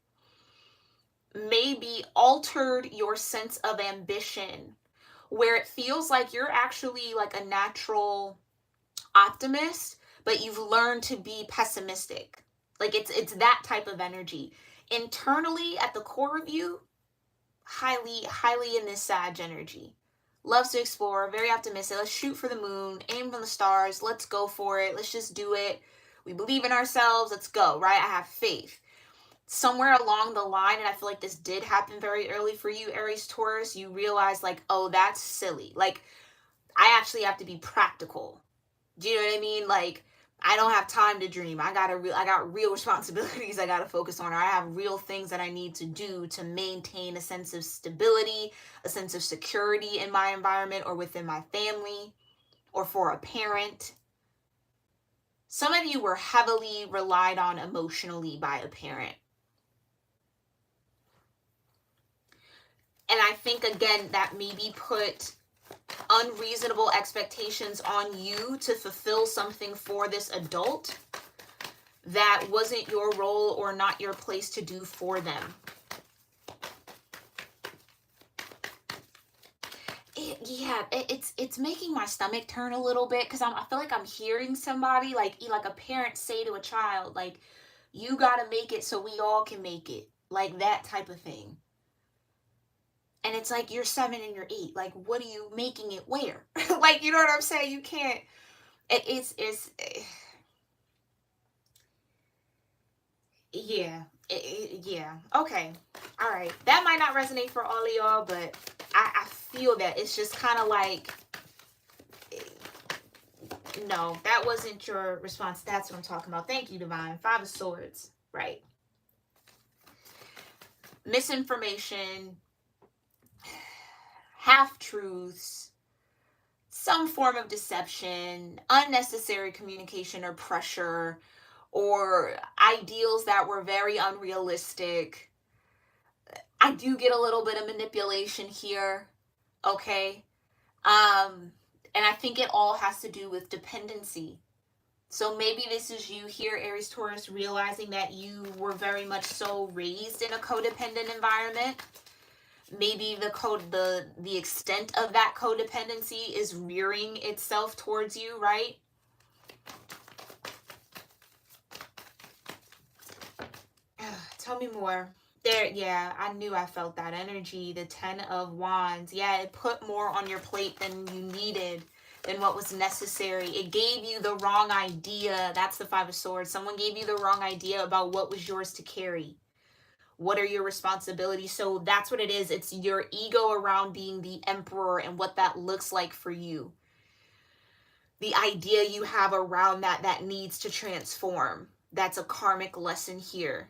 Maybe altered your sense of ambition, where it feels like you're actually like a natural optimist, but you've learned to be pessimistic. Like it's that type of energy. Internally, at the core of you, highly in this Sag energy. Loves to explore, very optimistic. Let's shoot for the moon, aim for the stars, let's go for it, let's just do it. We believe in ourselves, let's go, right? I have faith. Somewhere along the line, and I feel like this did happen very early for you, Aries Taurus, you realize like, oh, that's silly. Like, I actually have to be practical. Do you know what I mean? Like, I don't have time to dream. I got real responsibilities I got to focus on, or I have real things that I need to do to maintain a sense of stability, a sense of security in my environment or within my family or for a parent. Some of you were heavily relied on emotionally by a parent. And I think, again, that maybe put unreasonable expectations on you to fulfill something for this adult that wasn't your role or not your place to do for them. It's making my stomach turn a little bit, because I feel like I'm hearing somebody like a parent say to a child, like, you gotta make it so we all can make it, like that type of thing. And it's like, you're 7 and you're 8, like, what are you making it where? Like, you know what I'm saying? You can't. It's yeah. Yeah. Okay. All right. That might not resonate for all of y'all, but I feel that it's just kind of like, no, that wasn't your response. That's what I'm talking about. Thank you, Divine. 5 of Swords. Right. Misinformation, half-truths, some form of deception, unnecessary communication or pressure, or ideals that were very unrealistic. I do get a little bit of manipulation here, okay? And I think it all has to do with dependency. So maybe this is you here, Aries Taurus, realizing that you were very much so raised in a codependent environment. Maybe the extent of that codependency is rearing itself towards you, right? Tell me more. There, yeah, I knew I felt that energy. The 10 of Wands. Yeah, it put more on your plate than you needed, than what was necessary. It gave you the wrong idea. That's the 5 of Swords. Someone gave you the wrong idea about what was yours to carry. What are your responsibilities? So that's what it is. It's your ego around being the emperor and what that looks like for you. The idea you have around that needs to transform. That's a karmic lesson here.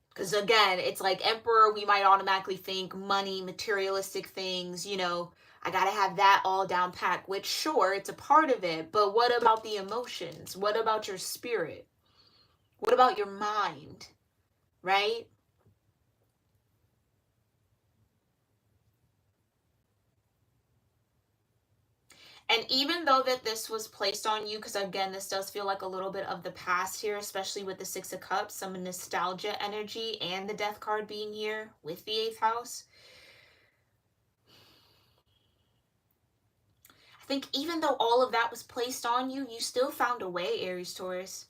Because again, it's like emperor, we might automatically think money, materialistic things, you know, I gotta have that all down pat, which sure, it's a part of it, but what about the emotions? What about your spirit? What about your mind? Right? And even though that this was placed on you, because again, this does feel like a little bit of the past here, especially with the 6 of Cups, some nostalgia energy, and the Death card being here with the 8th house. I think even though all of that was placed on you, you still found a way, Aries Taurus.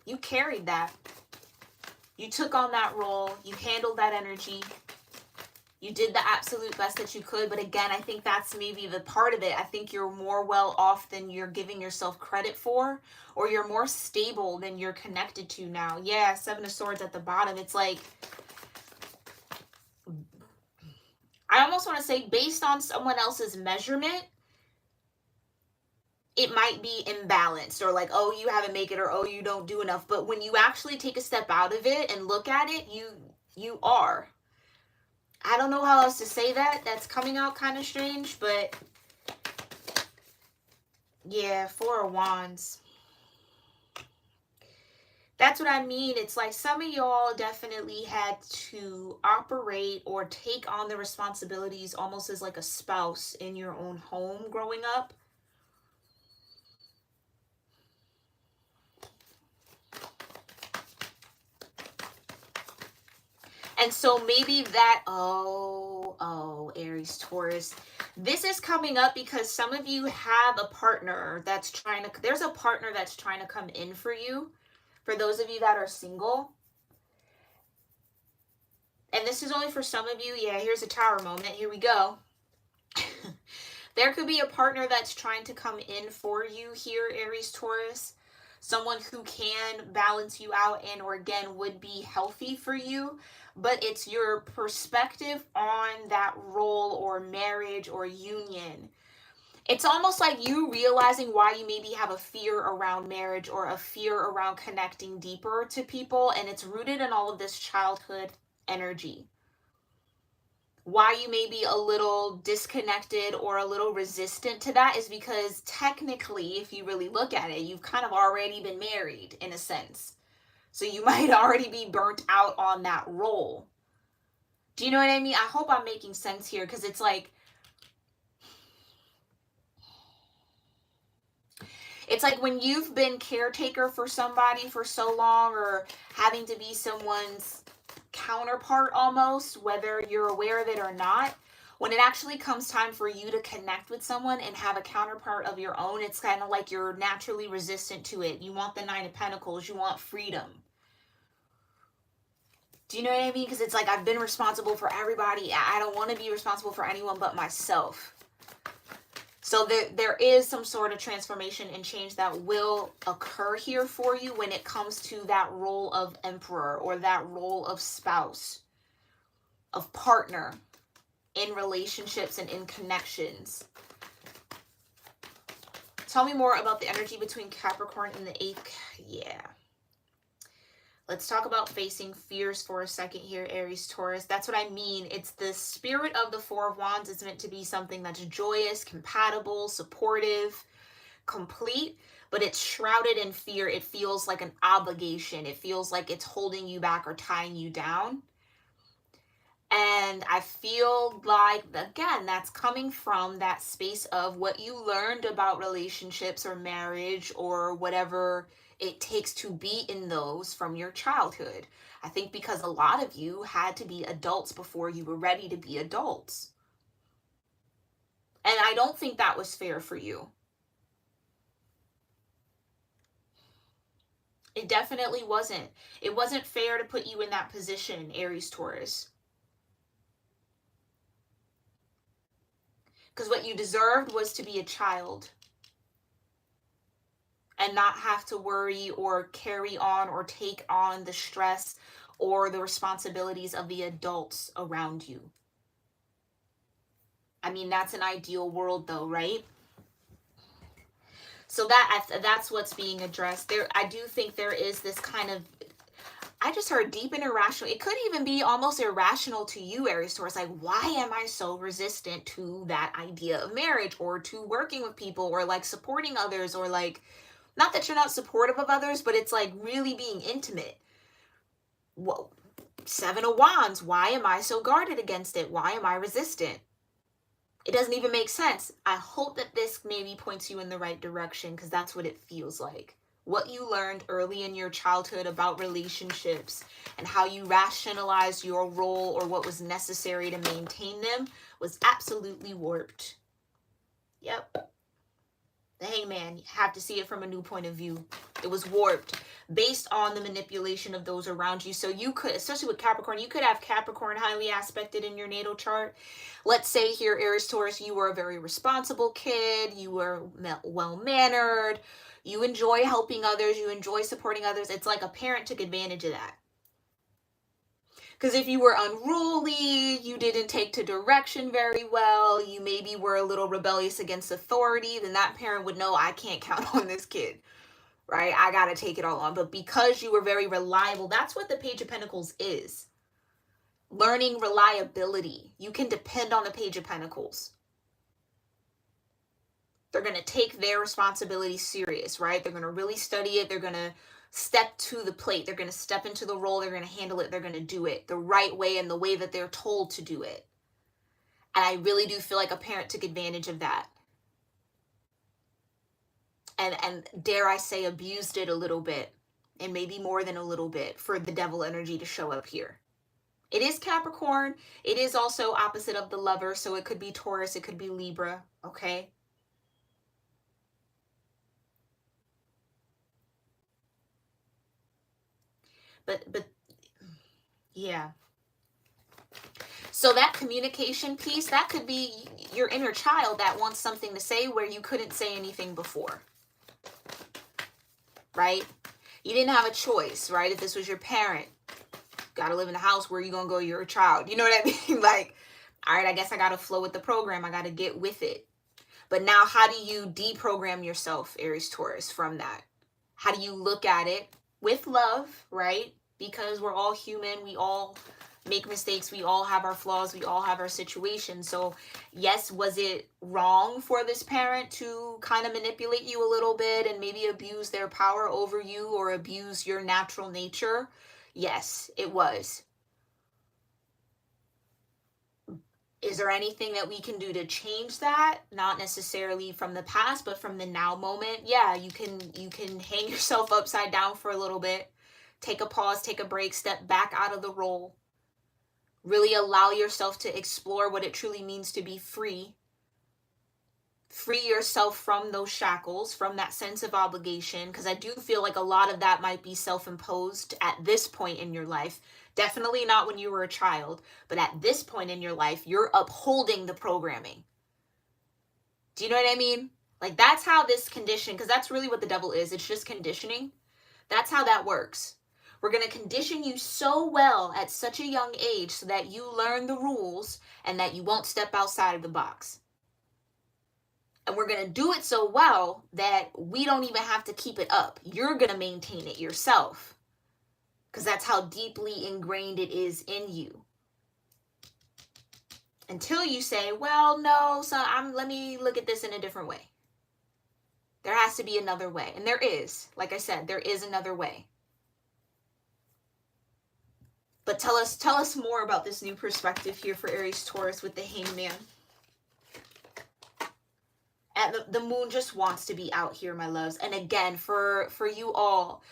You carried that. You took on that role. You handled that energy. You did the absolute best that you could. But again, I think that's maybe the part of it. I think you're more well off than you're giving yourself credit for, or you're more stable than you're connected to now. Yeah, 7 of Swords at the bottom. It's like, I almost want to say, based on someone else's measurement, it might be imbalanced, or like, oh, you haven't made it, or oh, you don't do enough. But when you actually take a step out of it and look at it, you are. I don't know how else to say that. That's coming out kind of strange, but yeah, 4 of Wands. That's what I mean. It's like some of y'all definitely had to operate or take on the responsibilities almost as like a spouse in your own home growing up. And so maybe that, Aries, Taurus, this is coming up because some of you have a partner that's there's a partner that's trying to come in for you. For those of you that are single. And this is only for some of you. Yeah, here's a Tower moment. Here we go. There could be a partner that's trying to come in for you here, Aries, Taurus. Someone who can balance you out and or again would be healthy for you. but it's your perspective on that role or marriage or union. It's almost like you realizing why you maybe have a fear around marriage or a fear around connecting deeper to people, and it's rooted in all of this childhood energy. Why you may be a little disconnected or a little resistant to that is because technically, if you really look at it, you've kind of already been married in a sense. So you might already be burnt out on that role. Do you know what I mean? I hope I'm making sense here, because it's like when you've been caretaker for somebody for so long, or having to be someone's counterpart almost, whether you're aware of it or not. When it actually comes time for you to connect with someone and have a counterpart of your own, it's kind of like you're naturally resistant to it. You want the Nine of Pentacles. You want freedom. Do you know what I mean? Because it's like, I've been responsible for everybody. I don't want to be responsible for anyone but myself. So there is some sort of transformation and change that will occur here for you when it comes to that role of emperor, or that role of spouse, of partner in relationships and in connections. Tell me more about the energy between Capricorn and the 8th. Yeah. Let's talk about facing fears for a second here, Aries-Taurus. That's what I mean. It's the spirit of the Four of Wands. It's meant to be something that's joyous, compatible, supportive, complete, but it's shrouded in fear. It feels like an obligation. It feels like it's holding you back or tying you down. And I feel like, again, that's coming from that space of what you learned about relationships or marriage or whatever it takes to be in those from your childhood. I think because a lot of you had to be adults before you were ready to be adults. And I don't think that was fair for you. It definitely wasn't. It wasn't fair to put you in that position, Aries-Taurus. Because what you deserved was to be a child and not have to worry or carry on or take on the stress or the responsibilities of the adults around you. I mean, that's an ideal world though, right? So that's what's being addressed there. I do think there is this kind of, I just heard deep and irrational. It could even be almost irrational to you, Aries-Taurus. Like, why am I so resistant to that idea of marriage, or to working with people, or like supporting others, or like, not that you're not supportive of others, but it's like really being intimate. Whoa, 7 of Wands. Why am I so guarded against it? Why am I resistant? It doesn't even make sense. I hope that this maybe points you in the right direction, because that's what it feels like. What you learned early in your childhood about relationships and how you rationalized your role or what was necessary to maintain them was absolutely warped. Yep. The Hangman, you have to see it from a new point of view. It was warped based on the manipulation of those around you. So you could, especially with Capricorn, you could have Capricorn highly aspected in your natal chart. Let's say here, Aries-Taurus, you were a very responsible kid. You were well-mannered. You enjoy helping others. You enjoy supporting others. It's like a parent took advantage of that. Because if you were unruly, you didn't take to direction very well, you maybe were a little rebellious against authority, then that parent would know, I can't count on this kid, right? I got to take it all on. But because you were very reliable, that's what the Page of Pentacles is. Learning reliability. You can depend on the Page of Pentacles. They're going to take their responsibility serious, right? They're going to really study it. They're going to step to the plate. They're going to step into the role. They're going to handle it. They're going to do it the right way and the way that they're told to do it. And I really do feel like a parent took advantage of that. And dare I say, abused it a little bit, and maybe more than a little bit, for the devil energy to show up here. It is Capricorn. It is also opposite of the Lover, so it could be Taurus. It could be Libra, okay? But yeah. So that communication piece, that could be your inner child that wants something to say where you couldn't say anything before. Right? You didn't have a choice, right? If this was your parent, gotta live in the house. Where you gonna go? You're a child. You know what I mean? Like, all right, I guess I gotta flow with the program. I gotta get with it. But now, how do you deprogram yourself, Aries Taurus, from that? How do you look at it with love, right? Because we're all human. We all make mistakes. We all have our flaws. We all have our situations. So yes, was it wrong for this parent to kind of manipulate you a little bit and maybe abuse their power over you or abuse your natural nature? Yes, it was. Is there anything that we can do to change that? Not necessarily from the past, but from the now moment. Yeah, you can hang yourself upside down for a little bit. Take a pause, take a break, step back out of the role. Really allow yourself to explore what it truly means to be free. Free yourself from those shackles, from that sense of obligation, because I do feel like a lot of that might be self-imposed at this point in your life. Definitely not when you were a child, but at this point in your life, you're upholding the programming. Do you know what I mean? Like, that's how this condition, because that's really what the devil is. It's just conditioning. That's how that works. We're going to condition you so well at such a young age so that you learn the rules and that you won't step outside of the box. And we're going to do it so well that we don't even have to keep it up. You're going to maintain it yourself because that's how deeply ingrained it is in you. Until you say, well, no, so let me look at this in a different way. There has to be another way. And there is. Like I said, there is another way. But tell us more about this new perspective here for Aries Taurus with the Hangman. And the moon just wants to be out here, my loves. And again, for you all,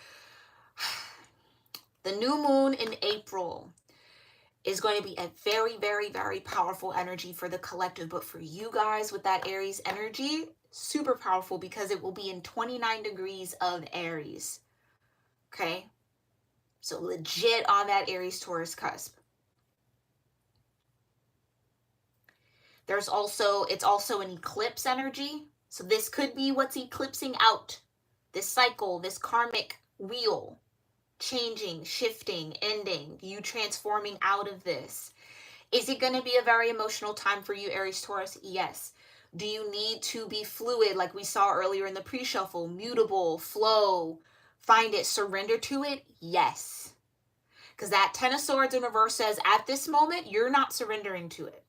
the new moon in April is going to be a very, very, very powerful energy for the collective. But for you guys with that Aries energy, super powerful because it will be in 29 degrees of Aries. Okay? So legit on that Aries Taurus cusp. It's also an eclipse energy. So this could be what's eclipsing out. This cycle, this karmic wheel. Changing, shifting, ending, you transforming out of this. Is it going to be a very emotional time for you, Aries Taurus? Yes. Do you need to be fluid like we saw earlier in the pre-shuffle? Mutable, flow, find it, surrender to it? Yes. Because that 10 of Swords in reverse says at this moment, you're not surrendering to it.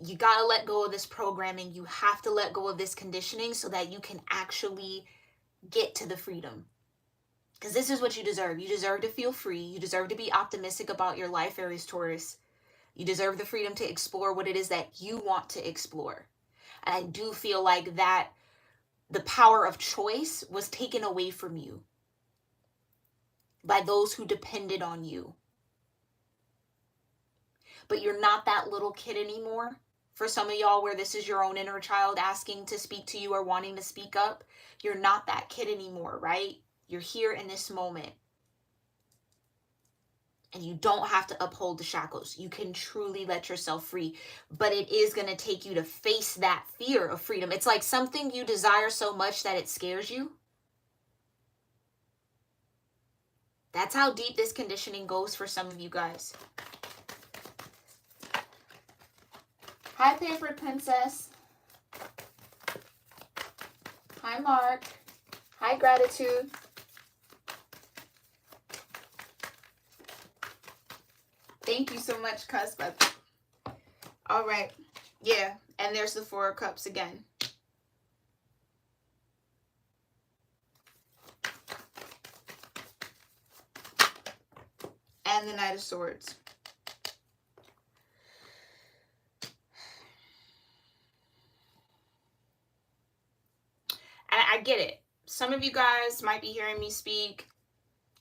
You got to let go of this programming. You have to let go of this conditioning so that you can actually get to the freedom. Because this is what you deserve. You deserve to feel free. You deserve to be optimistic about your life, Aries Taurus. You deserve the freedom to explore what it is that you want to explore. And I do feel like that the power of choice was taken away from you by those who depended on you. But you're not that little kid anymore. For some of y'all where this is your own inner child asking to speak to you or wanting to speak up, you're not that kid anymore, right? You're here in this moment. And you don't have to uphold the shackles. You can truly let yourself free. But it is going to take you to face that fear of freedom. It's like something you desire so much that it scares you. That's how deep this conditioning goes for some of you guys. Hi, Papered Princess. Hi, Mark. Hi, Gratitude. Thank you so much, Cusp. All right. Yeah. And there's the Four of Cups again. And the Knight of Swords. And I get it. Some of you guys might be hearing me speak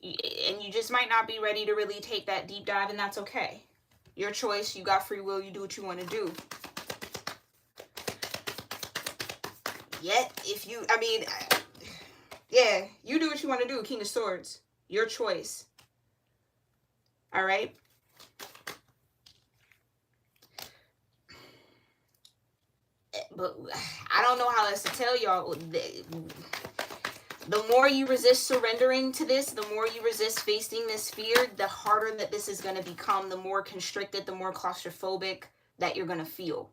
and you just might not be ready to really take that deep dive, and that's okay. Your choice. You got free will. You do what you want to do. Yet, if you, yeah, you do what you want to do, King of Swords. Your choice. All right? But I don't know how else to tell y'all. The more you resist surrendering to this, the more you resist facing this fear, the harder that this is going to become, the more constricted, the more claustrophobic that you're going to feel.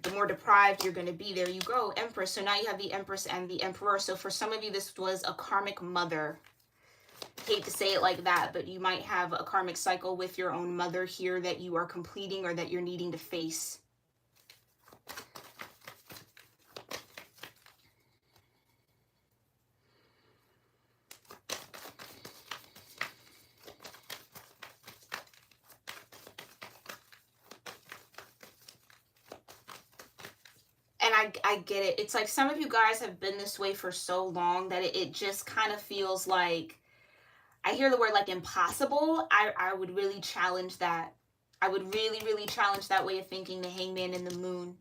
The more deprived you're going to be. There you go, Empress. So now you have the Empress and the Emperor. So for some of you, this was a karmic mother. Hate to say it like that, but you might have a karmic cycle with your own mother here that you are completing or that you're needing to face. And I get it. It's like some of you guys have been this way for so long that it just kind of feels like, I hear the word like impossible. I would really challenge that. I would really, really challenge that way of thinking, the Hangman and the Moon.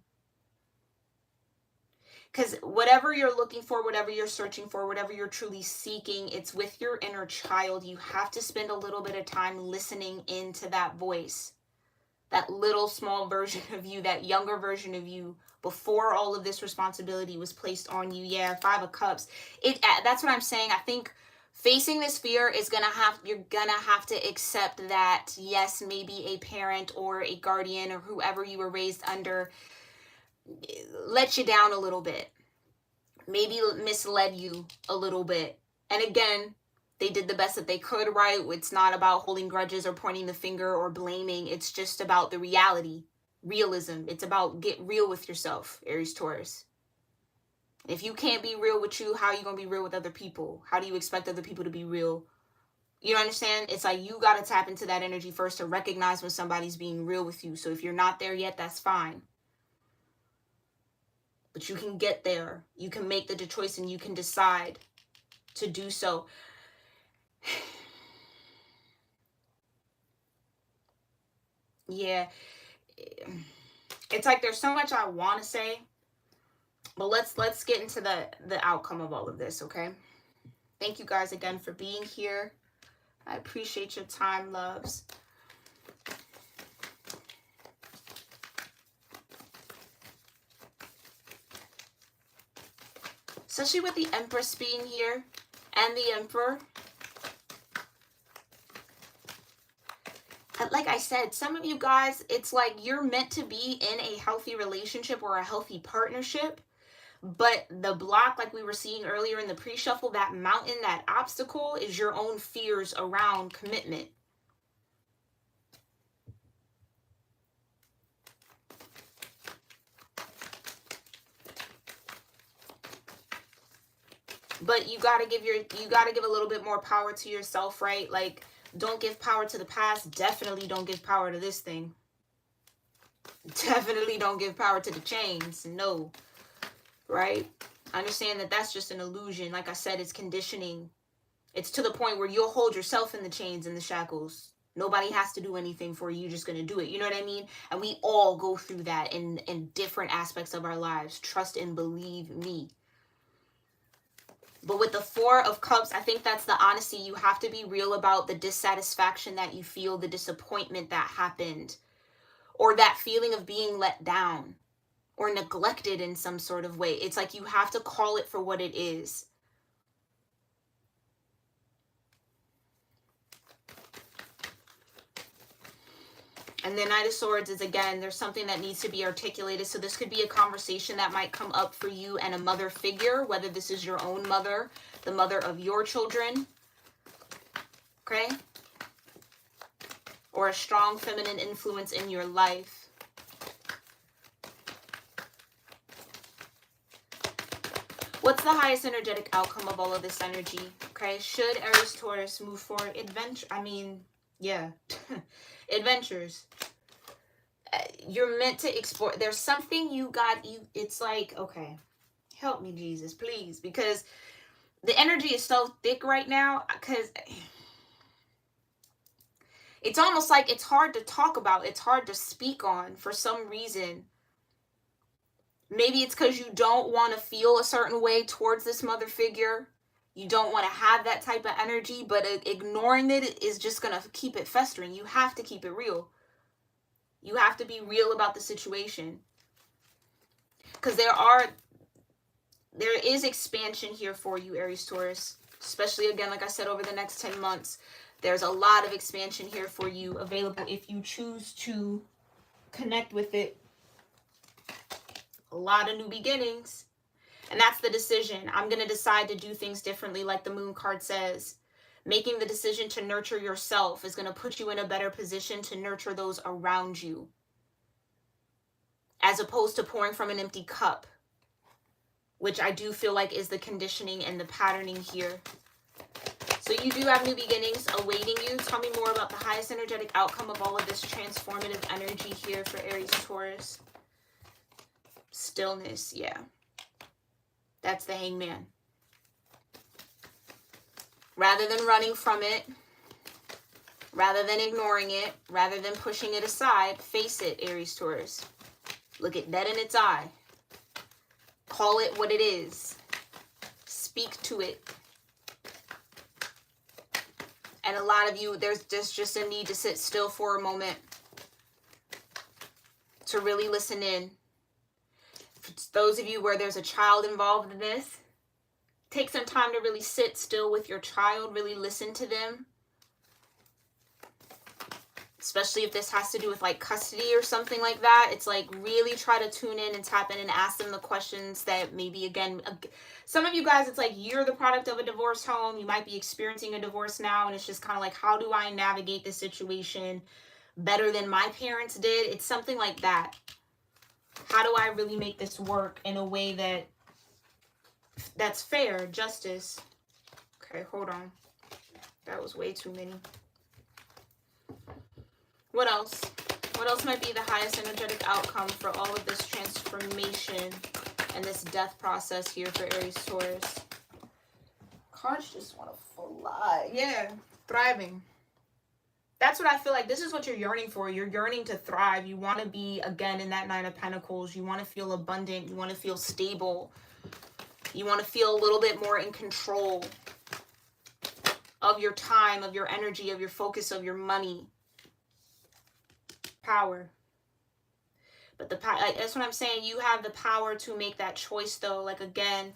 Because whatever you're looking for, whatever you're searching for, whatever you're truly seeking, it's with your inner child. You have to spend a little bit of time listening into that voice. That little small version of you, that younger version of you, before all of this responsibility was placed on you. Yeah, Five of Cups. That's what I'm saying. I think facing this fear is you're gonna have to accept that, yes, maybe a parent or a guardian or whoever you were raised under let you down a little bit. Maybe misled you a little bit. And again, they did the best that they could, right? It's not about holding grudges or pointing the finger or blaming. It's just about the reality, realism. It's about get real with yourself, Aries, Taurus. If you can't be real with you, how are you going to be real with other people? How do you expect other people to be real? You understand? It's like you got to tap into that energy first to recognize when somebody's being real with you. So if you're not there yet, that's fine. But you can get there. You can make the choice and you can decide to do so. Yeah, it's like there's so much I want to say, but let's get into the outcome of all of this, okay? Thank you guys again for being here. I appreciate your time, loves. Especially with the Empress being here and the Emperor. Like I said, some of you guys, it's like you're meant to be in a healthy relationship or a healthy partnership. But the block, like we were seeing earlier in the pre-shuffle, that mountain, that obstacle is your own fears around commitment. But you gotta give a little bit more power to yourself, right? Like, don't give power to the past. Definitely don't give power to this thing. Definitely don't give power to the chains. No. Right? Understand that that's just an illusion. Like I said, it's conditioning. It's to the point where you'll hold yourself in the chains and the shackles. Nobody has to do anything for you. You're just going to do it. You know what I mean? And we all go through that in different aspects of our lives. Trust and believe me. But with the Four of Cups, I think that's the honesty. You have to be real about the dissatisfaction that you feel, the disappointment that happened, or that feeling of being let down or neglected in some sort of way. It's like you have to call it for what it is. And the Knight of Swords is, again, there's something that needs to be articulated. So this could be a conversation that might come up for you and a mother figure, whether this is your own mother, the mother of your children, okay? Or a strong feminine influence in your life. What's the highest energetic outcome of all of this energy? Okay, should Aries Taurus move forward? Adventures. You're meant to explore. There's something it's like, okay, help me, Jesus, please, because the energy is so thick right now, because it's almost like it's hard to talk about, it's hard to speak on for some reason. Maybe it's because you don't want to feel a certain way towards this mother figure. You don't want to have that type of energy, but ignoring it is just going to keep it festering. You have to keep it real. You have to be real about the situation. Because there is expansion here for you, Aries-Taurus. Especially, again, like I said, over the next 10 months. There's a lot of expansion here for you available if you choose to connect with it. A lot of new beginnings. And that's the decision. I'm going to decide to do things differently, like the moon card says. Making the decision to nurture yourself is going to put you in a better position to nurture those around you, as opposed to pouring from an empty cup, which I do feel like is the conditioning and the patterning here. So you do have new beginnings awaiting you. Tell me more about the highest energetic outcome of all of this transformative energy here for Aries-Taurus. Stillness, yeah. That's the Hangman. Rather than running from it, rather than ignoring it, rather than pushing it aside, face it, Aries-Taurus. Look it dead in its eye. Call it what it is. Speak to it. And a lot of you, there's just a need to sit still for a moment to really listen in. For those of you where there's a child involved in this, take some time to really sit still with your child, really listen to them. Especially if this has to do with like custody or something like that. It's like really try to tune in and tap in and ask them the questions that maybe, again, some of you guys, it's like you're the product of a divorce home. You might be experiencing a divorce now, and it's just kind of like, how do I navigate this situation better than my parents did? It's something like that. How do I really make this work in a way that's fair, justice? Okay, hold on. That was way too many. What else? What else might be the highest energetic outcome for all of this transformation and this death process here for Aries-Taurus? Cards just want to fly. Yeah, thriving. That's what I feel like. This is what you're yearning for. You're yearning to thrive. You want to be, again, in that Nine of Pentacles. You want to feel abundant. You want to feel stable. You want to feel a little bit more in control of your time, of your energy, of your focus, of your money. Power. But that's what I'm saying. You have the power to make that choice, though. Like, again,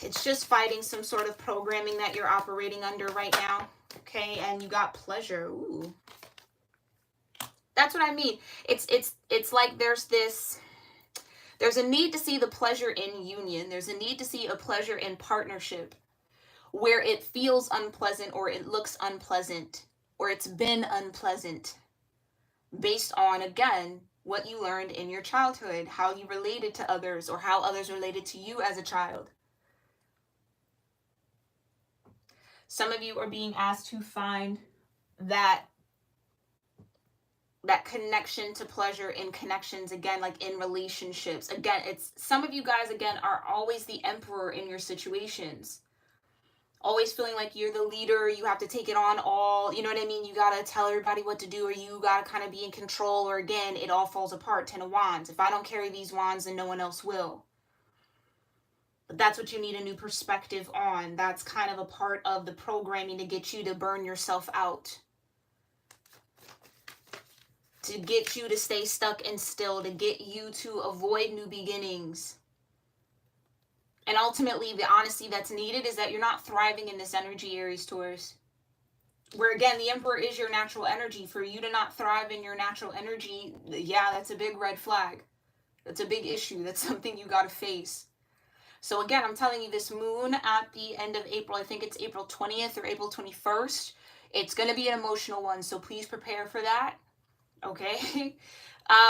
it's just fighting some sort of programming that you're operating under right now. Okay, and you got pleasure. Ooh. That's what I mean. It's like there's a need to see the pleasure in union. There's a need to see a pleasure in partnership where it feels unpleasant or it looks unpleasant or it's been unpleasant based on, again, what you learned in your childhood, how you related to others or how others related to you as a child. Some of you are being asked to find that connection to pleasure in connections, again, like in relationships. Again, it's some of you guys, again, are always the emperor in your situations. Always feeling like you're the leader, you have to take it on all, you know what I mean? You gotta tell everybody what to do, or you gotta kind of be in control, or again, it all falls apart. 10 of Wands. If I don't carry these wands, then no one else will. But that's what you need a new perspective on. That's kind of a part of the programming to get you to burn yourself out. To get you to stay stuck and still, to get you to avoid new beginnings. And ultimately, the honesty that's needed is that you're not thriving in this energy, Aries-Taurus. Where, again, the Emperor is your natural energy. For you to not thrive in your natural energy, yeah, that's a big red flag. That's a big issue. That's something you got to face. So, again, I'm telling you, this moon at the end of April, I think it's April 20th or April 21st, it's going to be an emotional one. So, please prepare for that. Okay?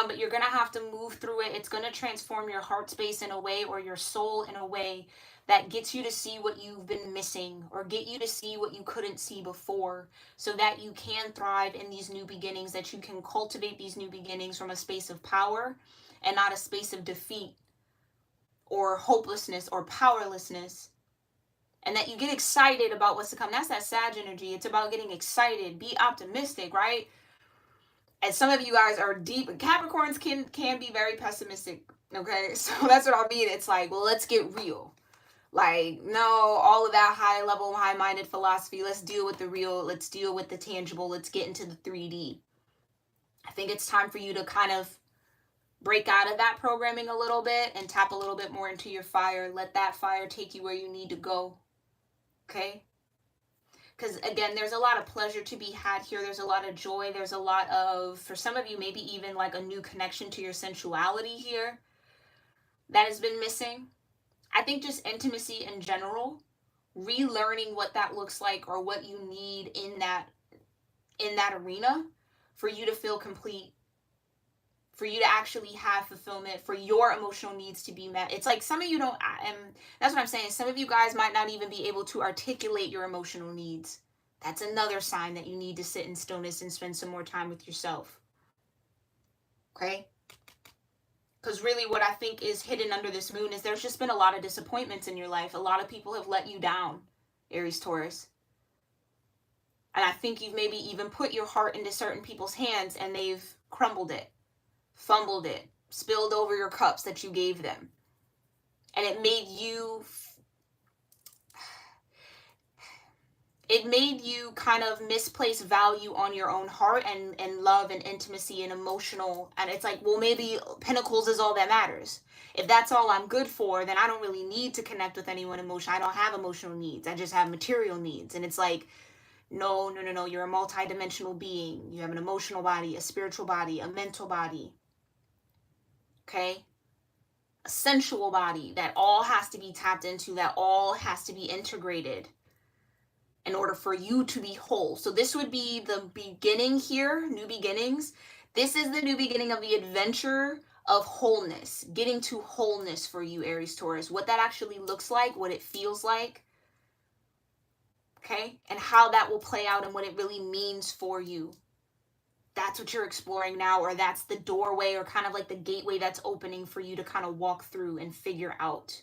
But you're going to have to move through it. It's going to transform your heart space in a way, or your soul in a way that gets you to see what you've been missing, or get you to see what you couldn't see before, so that you can thrive in these new beginnings, that you can cultivate these new beginnings from a space of power and not a space of defeat or hopelessness or powerlessness. And that you get excited about what's to come. That's that Sag energy. It's about getting excited. Be optimistic, right? And some of you guys are deep. Capricorns can be very pessimistic, okay? So that's what I mean. It's like, well, let's get real. Like, no, all of that high level, high-minded philosophy. Let's deal with the real. Let's deal with the tangible. Let's get into the 3D. I think it's time for you to kind of break out of that programming a little bit and tap a little bit more into your fire. Let that fire take you where you need to go. Okay? Because again, there's a lot of pleasure to be had here. There's a lot of joy. There's a lot of, for some of you, maybe even like a new connection to your sensuality here that has been missing. I think just intimacy in general, relearning what that looks like or what you need in that arena for you to feel complete, for you to actually have fulfillment, for your emotional needs to be met. It's like some of you don't, and that's what I'm saying. Some of you guys might not even be able to articulate your emotional needs. That's another sign that you need to sit in stillness and spend some more time with yourself. Okay? Because really what I think is hidden under this moon is there's just been a lot of disappointments in your life. A lot of people have let you down, Aries, Taurus. And I think you've maybe even put your heart into certain people's hands and they've crumbled it, fumbled it, spilled over your cups that you gave them. And it made you kind of misplace value on your own heart and love and intimacy and emotional. And it's like, well, maybe Pentacles is all that matters. If that's all I'm good for, then I don't really need to connect with anyone emotional. I don't have emotional needs. I just have material needs. And it's like, no. You're a multidimensional being. You have an emotional body, a spiritual body, a mental body. Okay? A sensual body that all has to be tapped into, that all has to be integrated in order for you to be whole. So this would be the beginning here, new beginnings. This is the new beginning of the adventure of wholeness, getting to wholeness for you, Aries, Taurus. What that actually looks like, what it feels like, okay? And how that will play out and what it really means for you. That's what you're exploring now, or that's the doorway or kind of like the gateway that's opening for you to kind of walk through and figure out.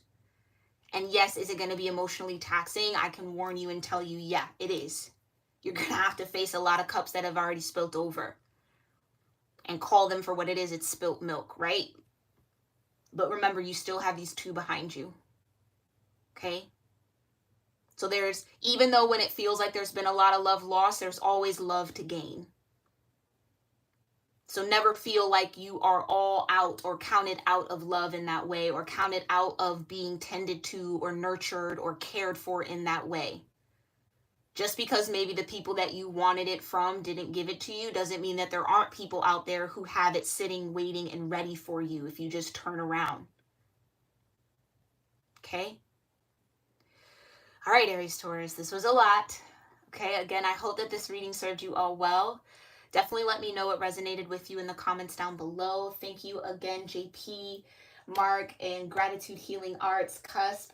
And yes, is it going to be emotionally taxing? I can warn you and tell you, yeah, it is. You're going to have to face a lot of cups that have already spilt over and call them for what it is. It's spilt milk, right? But remember, you still have these two behind you. Okay? So there's, even though when it feels like there's been a lot of love lost, there's always love to gain. So never feel like you are all out or counted out of love in that way, or counted out of being tended to or nurtured or cared for in that way. Just because maybe the people that you wanted it from didn't give it to you doesn't mean that there aren't people out there who have it sitting, waiting, and ready for you if you just turn around. Okay? All right, Aries, Taurus, this was a lot. Okay, again, I hope that this reading served you all well. Definitely let me know what resonated with you in the comments down below. Thank you again, JP, Mark, and Gratitude Healing Arts, Cusp,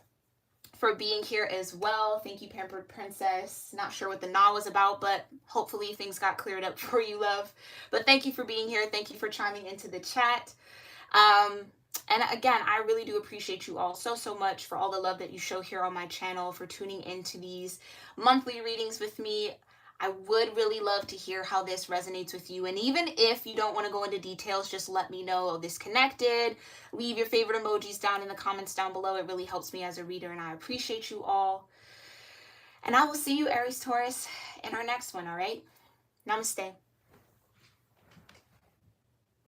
for being here as well. Thank you, Pampered Princess. Not sure what the nah was about, but hopefully things got cleared up for you, love. But thank you for being here. Thank you for chiming into the chat. And again, I really do appreciate you all so much for all the love that you show here on my channel, for tuning into these monthly readings with me. I would really love to hear how this resonates with you. And even if you don't want to go into details, just let me know, oh, this connected. Leave your favorite emojis down in the comments down below. It really helps me as a reader, and I appreciate you all. And I will see you, Aries, Taurus, in our next one, all right? Namaste.